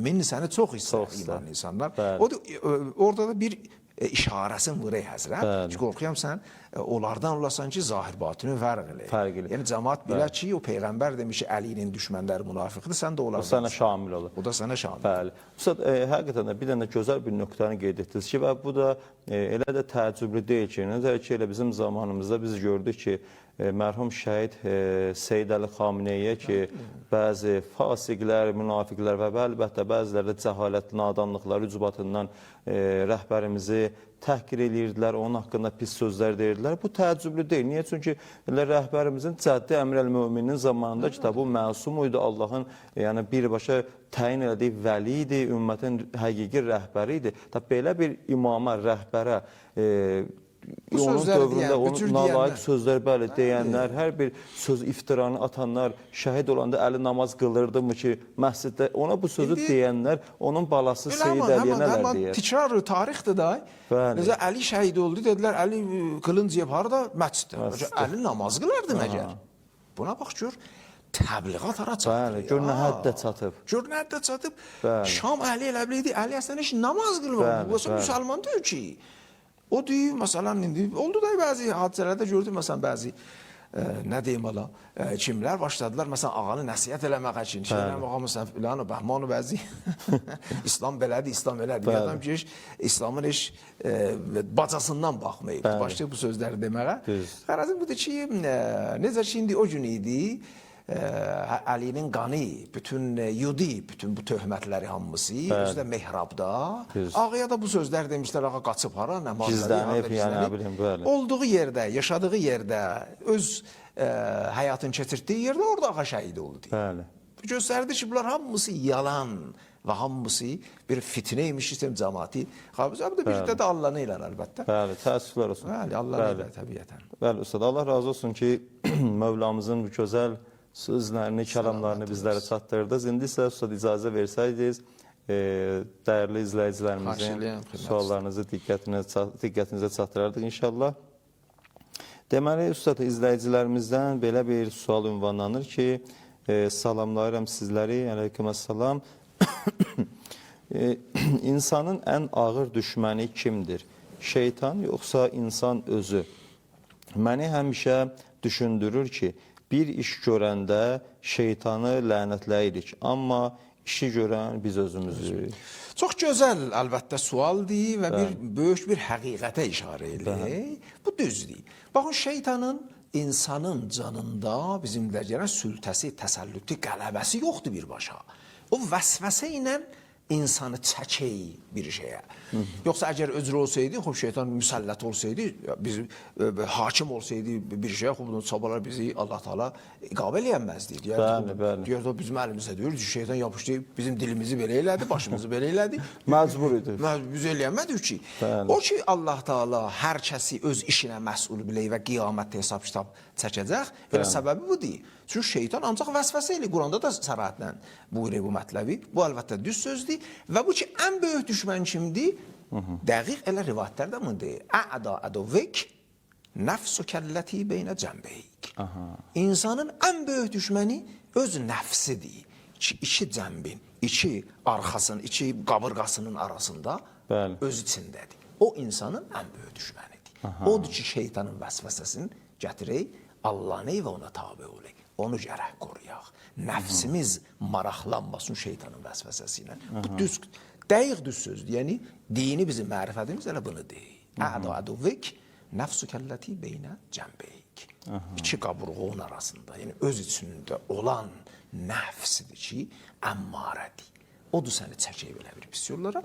Mümin səni çox istər iman insanlar. Orada da bir işarəsin vurey həzrət. Ki, qorxuyam sən onlardan olasan ki, zahir batını fərq eləyir. Yəni, cəmaat bilər ki, o Peyğəmbər demiş ki, Əlinin düşmənləri münafiqdir, sən də onlardan. O sənə şamil olur. O da sənə şamil olur. Bəli. Ustad, həqiqətən də bir dənə gözəl bir nöqtəni qeyd etdiniz ki, və bu da elə də təəccüblü deyil ki, necə ki, elə bizim zamanımızda biz gördük ki, mərhum şəhid Seyyid Əli Xameneyə ki, bəzi fasiqlər, münafiqlər və əlbəttə bəziləri də cəhalət, nadanlıqlar, ücbatından rəhbərimizi təhqir edirdilər, onun haqqında pis sözlər deyirdilər. Bu təəccüblü deyil. Niyə? Çünki rəhbərimizin Cəddi Əmrəl-Möminin zamanında ki, bu məsum idi, Allahın yəni birbaşa təyin elədiyi vəli idi, ümmətin həqiqi rəhbəri idi. Belə bir imama, rəhbərə onun dövründə onun nalayiq sözlər deyənlər, hər bir söz iftiranı atanlar, şəhid olanda əli namaz qılırdımı ki, məsciddə ona bu sözü deyənlər, onun balası Seyyid Əliyə nələr deyər? Tikrar tarixdir da. Mesela Əli şəhid oldu, dedilər, Əli qılınc yeb harada? Məsciddə. Əli namaz qılardı məgər? Buna bax, gör, təbliğat hara çatır. Gör nə həddə çatıb. Gör nə həddə çatıb. Şam Əli elə biləydi, Əli əslən heç namaz qılmır. Bu müsəlman deyil ki. O deyir, məsələn, indi oldu da bəzi hadisələrdə gördük, məsələn, bəzi nə deyim ala, kimlər başladılar, məsələn, ağanı nəsiyyət eləmək üçün, şeylər baxa, məsələn, filan, bəhmanı bəzi, İslam belədir, İslam elədir, adam ki, İslamın heç bacasından baxmayıb, başlayıb bu sözləri deməyə. Qərazım budur ki, necə ki, indi o gün idi, Əlinin qanı, bütün yudi, bütün bu töhmətləri hamısı, özü də mehrabda. Ağaya da bu sözlər demişlər, ağa qaçıb hara, gizlənib, olduğu yerdə, yaşadığı yerdə, öz həyatını keçirtdiyi yerdə orada ağa şəhid oldu. Göstərdi ki, bunlar hamısı yalan və hamısı bir fitnə imiş sistem cəmaati. Qabıza bu da bir də Allah'ın ilə əlbəttə. Bəli, təəssüflər olsun. Bəli, Allah'ın ilə təbiətən. Bəli, Ustad, Allah razı olsun ki, Mövlamızın bu gözəl sözlərini, kəlamlarını bizlərə çatdırdınız. İndi isə Ustad icazə versəydiniz, dəyərli izləyicilərimizin suallarınızı diqqətinizə çatdırardıq inşallah. Deməli, Ustad, izləyicilərimizdən belə bir sual ünvanlanır ki, salamlayıram sizləri, aleyküməssalam. İnsanın ən ağır düşməni kimdir? Şeytan yoxsa insan özü? Məni həmişə düşündürür ki, bir iş görəndə şeytanı lənətləyirik, amma işi görən biz özümüzük. Çox gözəl, əlbəttə, sualdır və böyük bir həqiqətə işarə edir. Bu düzdür. Baxın, şeytanın insanın canında bizim də gələn sültəsi, təsəllütü, qələbəsi yoxdur birbaşa. O vəsvəsə ilə insanı çəkey bir şeyə. Yoxsa əgər özür olsaydı, şeytan müsəllət olsaydı, hakim olsaydı bir şeyə, bunu çabalar bizi Allah Teala iqab eləyənməzdi. Deyirdi, bizim əlimizdə deyir, şeytan yapışdı, bizim dilimizi belə elədi, başımızı belə elədi. Məcbur idi. Biz eləyənmədik ki. O ki, Allah Teala hər kəsi öz işinə məsul bilək və qiyamətdə hesab kitab çəkəcək, elə səbəbi budur. Çünki şeytan ancaq vəsvəsə ilə, Quranda da sərahətlə buyuruyor bu mətləbi. Bu əlbəttə düz sözdür. Və bu ki, ən böyük düşmən kimdir? Dəqiq elə rivayətlərdə bundur. Ə'da əduvvik nəfsukəlləti beynə cəmbeyik. İnsanın ən böyük düşməni öz nəfsidir. İki cəmbin, iki arxasının, iki qabırğasının arasında öz içindədir. O insanın ən böyük düşmənidir. Odur ki, şeytanın vəsvəsəsini gətirək, Allah'ını və ona tabi olaq. Onu gərək qoruyaq. Nəfsimiz maraqlanmasın şeytanın vəsvəsəsi ilə. Bu düz, dəqiq düz sözdür. Yəni, dini bizim mərifətimiz elə bunu deyil. Ə'da əduvvik nəfsükəlləti beynə cəmbeyik. İki qaburğunun arasında, yəni öz içində olan nəfsidir ki, əmmarədir. Odur səni çəkək belə bir pis yollara.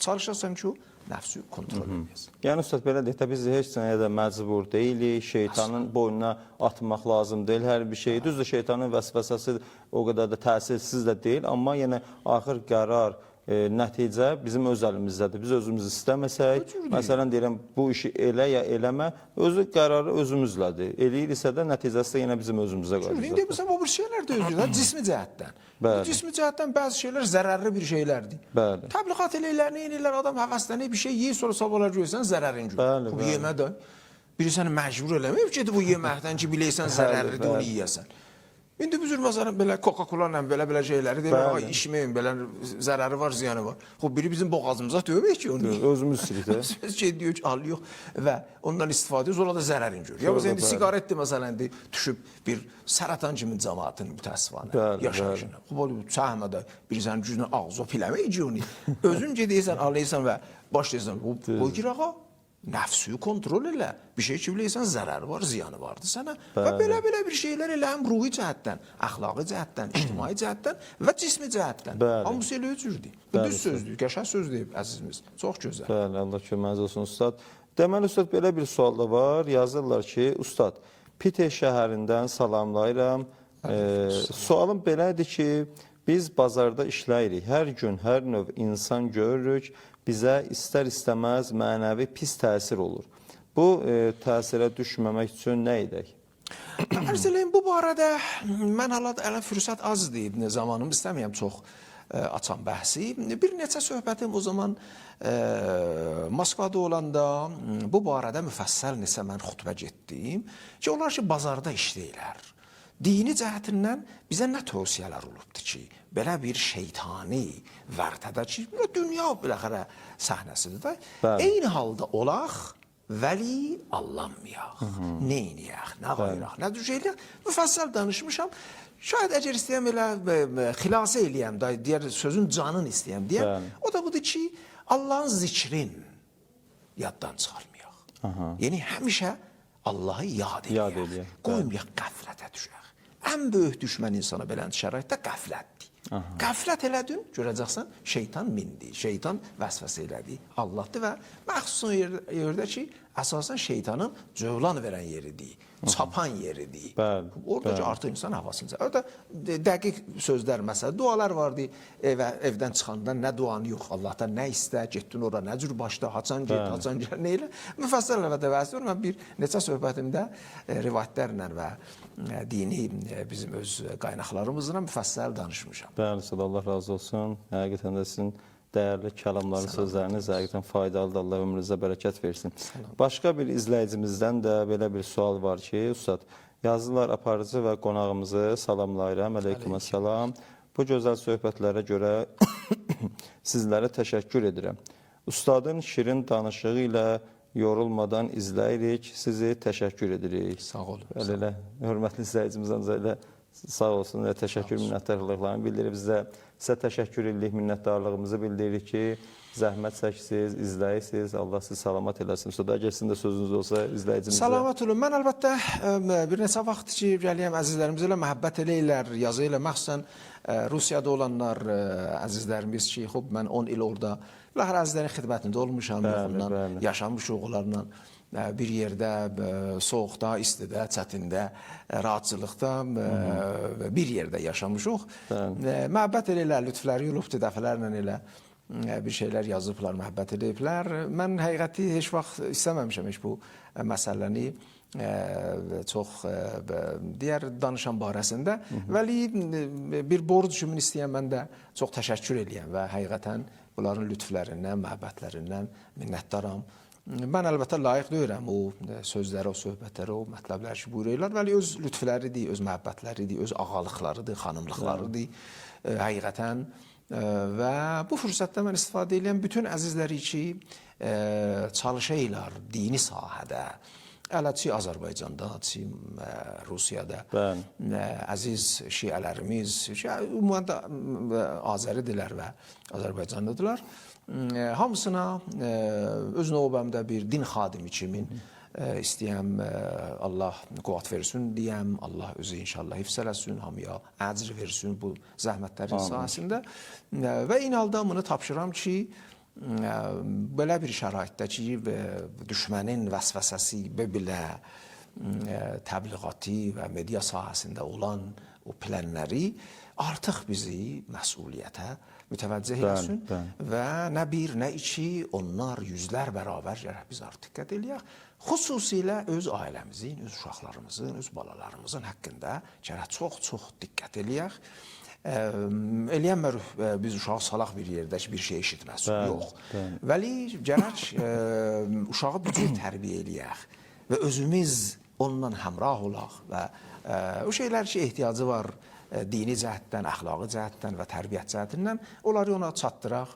Çalışasan ki, o nəfsi kontrol edəsin. Yəni, Ustad, belə deyək də, biz heç sənəyə də məcbur deyilik, şeytanın boynuna atmaq lazım deyil, hər bir şey. Düzdür, şeytanın vəsvəsəsi o qədər də təsirsiz də deyil, amma yenə axır qərar, nəticə bizim öz əlimizdədir. Biz özümüz istəməsək, məsələn, deyirəm, bu işi elə ya eləmə, özü qərarı özümüzlədir. Eləyirsə də nəticəsi də yenə bizim özümüzə qalacaq. İndi məsələn, bu bir şeylər də özüdür, cismi cəhətdən. Bu cismi cəhətdən bəzi şeylər zərərli bir şeylərdir. Təbliğat eləyirlər, nə eləyirlər, adam həvəslənir, bir şey yeyir, sonra sabahlar görürsən, zərərin görür. Bu yemədən, biri səni məcbur eləməyib ki, bu yeməkdən ki, biləysən zərərlidir, onu yiyəsən. İndi bu cür məsələn belə Coca-Cola ilə belə şeyləri deyirlər, içməyin, belə zərəri var, ziyanı var. Biri bizim boğazımıza dövək ki, onu. Özümüz silik də. Söz şey deyir ki, alıyor və ondan istifadə ediyoruz, orada zərərin görür. Ya indi sigaretdir məsələn, düşüb bir səratan kimi cəmaatın mütəssifanə yaşayışına. Çəhmədə bir sənin gücünə ağzı piləmək ki, onu. Özün gedəysən, alıysan və başlayırsan, qoy gir ağa. Nəfsü kontrol elə. Bir şey ki bilirsən zərəri var, ziyanı vardı sənə. Və belə bir şeylər elə həm ruhi cəhətdən, əxlaqi cəhətdən, ictimai cəhətdən və cismi cəhətdən. Hamısı elə cürdür. Bu düz sözdür, qəşəng söz deyib əzizimiz. Çox gözəl. Bəli, Allah köməyiniz olsun ustad. Deməli ustad belə bir sual da var. Yazırlar ki, ustad, Pite şəhərindən salamlayıram. Sualım belədir ki, biz bazarda işləyirik. Hər gün, hər növ insan görürük. Bizə istər-istəməz mənəvi pis təsir olur. Bu təsirə düşməmək üçün nə edək? Ərz eləyim, bu barədə mən hələ fürsət az deyib, zamanım istəməyəm çox açan bəhsi. Bir neçə söhbətim o zaman Moskvada olanda bu barədə müfəssəl neçə mən xutbə getdim ki, onlar ki, bazarda işləyirlər. Dini cəhətindən bizə nə tövsiyələr olubdur ki, belə bir şeytani vərtədə ki, dünya biləxərə səhnəsidir də, eyni halda olaq, vəli allanmayaq, neyniyək, nə qayraq, nə düşəyləyək, müfəssəl danışmışam. Şayad əgər istəyəm elə xilasə eləyəm, deyər sözün canını istəyəm deyəm, o da budur ki, Allahın zikrin yaddan çıxarmayaq. Yəni, həmişə Allahı yad eləyək, qoymayaq qəflətə düşək. Ən böyük düşmən insana belən şəraitdə qəflətdir. Qəflət elədin, görəcəksən, şeytan mindir, şeytan vəsvəsə elədi, Allahdır və məxsusun yerdə ki, əsasən şeytanın cövlan verən yeridir, çapan yeridir. Orada ki, artıq insan havasınca. Orada dəqiq sözlər, məsələn, dualar vardı, evdən çıxanda nə duanı yox, Allahdan nə istə, getdin ora, nə cür başda, haçan get, haçan gəl, nə elə. Müfəssəl ləvədə vəzdir, mən bir neçə söhbətimdə rivayətlərlə və dini bizim öz qaynaqlarımızla müfəssəl danışmışam. Bəli, Allah razı olsun. Həqiqətən də sizin dəyərli kəlamları, sözləriniz həqiqətən faydalıdır. Allah ömrünüzə bərəkət versin. Başqa bir izləyicimizdən də belə bir sual var ki, Ustad, yazılar aparıcı və qonağımızı salamlayıram. Aleykümselam. Bu gözəl söhbətlərə görə sizlərə təşəkkür edirəm. Ustadın şirin danışığı ilə yorulmadan izləyirik. Sizi təşəkkür edirik. Sağ olun. Elə hörmətli izləyicimizdən elə sağ olsun və təşəkkür minnətdarlıqlarını bildirib sizə təşəkkür edirik, minnətdarlığımızı bildiririk ki, zəhmət çəksiniz, izləyirsiniz, Allah sizi salamat eləsin. Sonra əgər sizin də sözünüz olsa izləyicimizə. Salamat olun. Mən əlbəttə bir neçə vaxt ki, gəliyəm əzizlərimiz ilə məhəbbət eləyirlər, yazı ilə, məxsusən Rusiyada olanlar əzizlərimiz ki, mən 10 il orada əzizlərin xidmətində olmuşam, yaşamışıq onlarla. Bir yerdə, soğuqda, istidə, çətində, rahatçılıqda bir yerdə yaşamışıq. Məhəbbət eləyirlər, lütfləri olubdur, dəfələrlə elə bir şeylər yazıblar, məhəbbət eləyiblər. Mən həqiqəti heç vaxt istəməmişəm heç bu məsələni çox digər danışan barəsində. Vəli bir borc kimi istəyən mən də çox təşəkkür eləyəm və həqiqətən bunların lütflərindən, məhəbbətlərindən minnətdaram. Mən əlbəttə layiq deyirəm o sözlərə, o söhbətlərə, o mətləblər ki, buyururlar. Vəli öz lütfləridir, öz məhəbbətləridir, öz ağalıqlarıdır, xanımlıqlarıdır həqiqətən. Və bu fürsətdə mən istifadə edirəm bütün əzizləri ki, çalışaylar dini sahədə. Ələ ki, Azərbaycanda, ki, Rusiyada əziz şiələrimiz, ümumiyyətlə Azəridilər və Azərbaycanlıdırlar. Hamısına öz növbəmdə bir din xadimi kimi istəyəm, Allah quvvat versin deyəm, Allah özü inşallah hifz eləsin, hamıya əcr versin bu zəhmətlərin sahəsində. Və eyni halda bunu tapşıram ki, belə bir şəraitdə ki, düşmənin vəsvəsəsi belə təbliğatı və media sahəsində olan o plənləri artıq bizi məsuliyyətə mütəvəccüh eləsin və nə bir, nə iki, onlar yüzlər bərabər gərək biz artıq diqqət eləyək. Xüsusilə öz ailəmizin, öz uşaqlarımızın, öz balalarımızın haqqında gərək çox diqqət eləyək. Eləyənmər biz uşağı salaq bir yerdə ki, bir şey eşitməsin, yox. Vəli gərək uşağı bir cür tərbiyə eləyək və özümüz onunla həmrah olaq və o şeylər ki, ehtiyacı var dini cəhətdən, əxlaqi cəhətdən və tərbiyyət cəhətindən onları ona çatdıraq.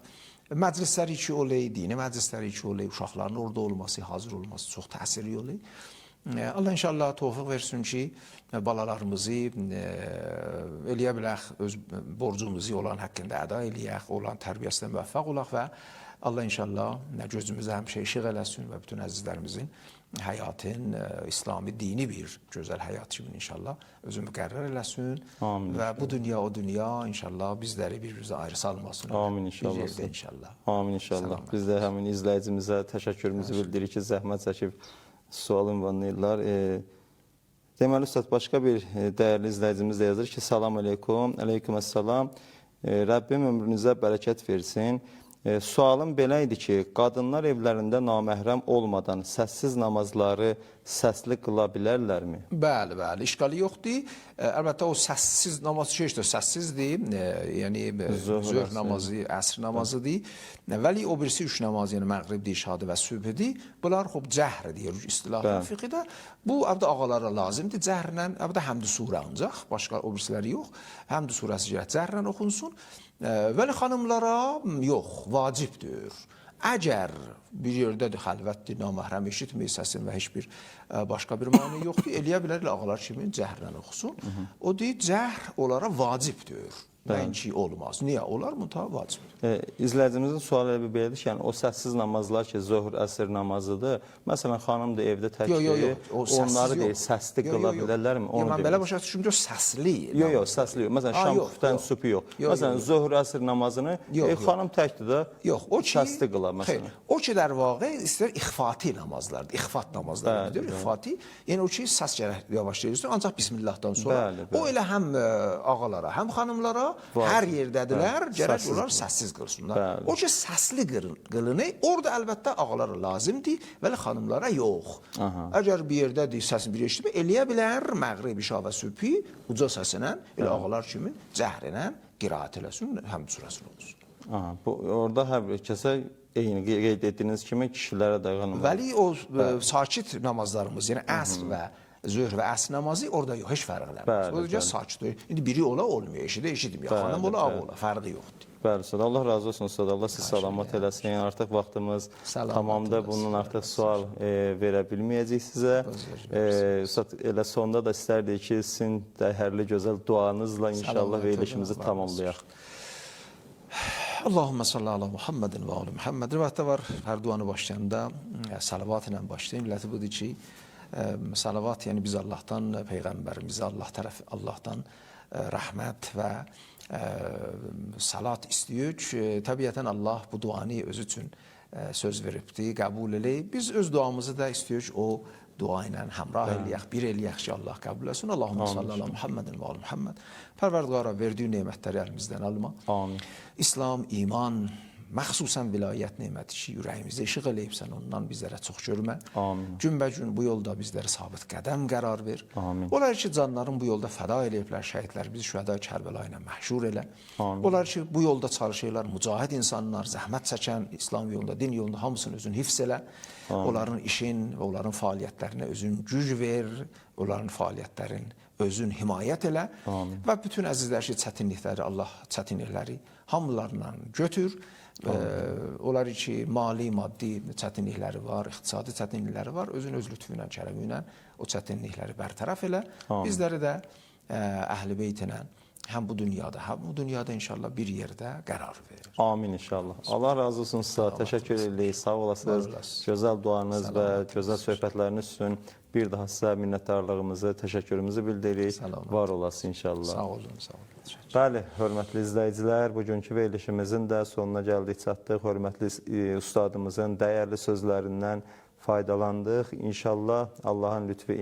Məclisləri ki, olay, dini məclisləri ki, olay, uşaqların orada olması, hazır olması çox təsirli olay. Allah inşallah tövfiq versin ki, balalarımızı eləyə bilək, öz borcumuzu olan haqqında əda eləyək, olan tərbiyəsinə müvəffəq olaq və Allah inşallah gözümüzə həmişə işıq eləsin və bütün əzizlərimizin həyatın İslami dini bir gözəl həyat kimi inşallah özü müqərrər eləsin. Amin. Və bu dünya o dünya inşallah bizləri bir-birimizə ayrı salmasın. Amin inşallah. Bir yerdə inşallah. Amin inşallah. Biz də həmin izləyicimizə təşəkkürümüzü bildiririk ki, zəhmət çəkib sual ünvanlayırlar. Deməli, Üstad, başqa bir dəyərli izləyicimiz də yazır ki, salam aleykum, aleyküm əssalam. Rəbbim ömrünüzə bərəkət versin. Sualım belə idi ki, qadınlar evlərində naməhrəm olmadan səssiz namazları səsli qıla bilərlərmi? Bəli, bəli, işqalı yoxdur. Əlbəttə o səssiz namaz səssizdir. Yəni zöhr namazı, əsr namazıdır. Vəli o birisi üç namazı, yəni məğribdir, işadı və sübhdir. Bunlar cəhr deyir istilahla fiqhdə. Bu ağalara lazımdır. Cəhrlə, həmd surə ancaq, başqa o birisiləri yox. Həmd surəsi cəhrlə oxunsun. Vəli xanımlara yox, vacibdir. Əgər bir yerdədir, xəlvətdir, naməhrəm eşitmir səsin və heç bir başqa bir mani yoxdur, eləyə bilər ağalar kimi cəhrlə oxusun. O deyir, cəhr onlara vacibdir. Nəinki olmaz. Niyə? Onlar mütəv vacibdir. İzləyicimizin sualı belədir ki, yəni, o səssiz namazlar ki, zöhr, əsr namazıdır. Məsələn, xanım da evdə təkdir, onları deyir, səsli qıla bilərlərmi? Mən belə başa düşürüm ki, o səsli. Yox, səsli yox. Məsələn, şam xüftən sübü yox. Məsələn, zöhr, əsr namazını xanım təkdir də, səsli qıla məsələn. O ki, der vaqə istər ixfati namazlardır, ixfat namazlardır. İxfati, yəni o ki, səs gərək yavaşlayırsın, ancaq bismillahdan sonra. O elə həm ağalara, həm xanımlara hər yerdədirlər, gərək onlar səssiz qılsınlar. O ki, səsli qılını orada əlbəttə ağalara lazımdır, vəli xanımlara yox. Əgər bir yerdədir, səsini bir eşitmə, eləyə bilər məğrib, işa və sübhi uca səsinə, elə ağalar kimi cəhrinə qiraət eləsin, həmd surəsini olsun. Orada hər bir kəsə eyni qeyd etdiyiniz kimi kişilərə də xanımlar. Vəli o sakit namazlarımız, yəni əsr və zöhr və əsr namazı orada yox, heç fərq eləmir. O da sakit. İndi biri ola olmuyor, eşidilmir. Xanım ola, ağ ola, fərqi yoxdur. Bəli, Ustad. Allah razı olsun, Ustad. Allah siz salamat eləsin. Yəni, artıq vaxtımız tamamdır. Bundan artıq sual verə bilməyəcək sizə. Ustad, elə sonda da istərdik ki, sizin dəyərli, gözəl duanızla inşallah verilişimizi tamamlayaq. Allahümme salli ala Muhammedin və ali Muhammed. Rivayətdə var, hər duanı başlayanda salavat ilə başlayın. Milləti budur ki, salavat, yəni biz Allahdan, Peyğəmbərimizə Allahdan rəhmət və salat istəyirik. Təbiətən Allah bu duanı öz üçün söz veribdir, qəbul eləyib. Biz öz duamızı da istəyirik, o dua ilə həmrah eləyək, bir eləyək ki, Allah qəbul etsin. Allahümme salli ala Muhammedin və ali Muhammed. Pərverdigara verdiyi nemətləri əlimizdən alma. İslam, iman, məxsusən vilayət neməti ki, ürəyimizdə işıq eləyibsən, ondan bizlərə çox görmə. Günbəgün bu yolda bizlərə sabit qədəm qərar ver. Onlar ki, canların bu yolda fəda eləyiblər, şəhidlər bizi şühəda Kərbəla ilə məhşur elə. Onlar ki, bu yolda çalışırlar, mücahid insanlar, zəhmət çəkən, İslam yolunda, din yolunda hamısını özün hifz elə. Onların işin və onların fəaliyyətlərinə özün güc ver, onların fəaliyyətlərin özün himayət elə və bütün əzizlər ki, çətinlikləri, Allah çətinlikləri hamılarla götür. Onlar ki, mali, maddi çətinlikləri var, iqtisadi çətinlikləri var. Özün öz lütfü ilə, kərəmi ilə o çətinlikləri bərtəraf elə. Bizləri də əhl-i beyt ilə həm bu dünyada inşallah bir yerdə qərar verir. Amin inşallah. Allah razı olsun sizə. Təşəkkür edirik. Sağ olasınız. Gözəl duanız və gözəl söhbətləriniz üçün bir daha sizə minnətdarlığımızı, təşəkkürümüzü bildiririk. Var olasın inşallah. Sağ olun, sağ olun. Bəli, hörmətli izləyicilər, bugünkü verilişimizin də sonuna gəldik, çatdıq. Hörmətli ustadımızın dəyərli sözlərindən faydalandıq. İnşallah Allahın lütfü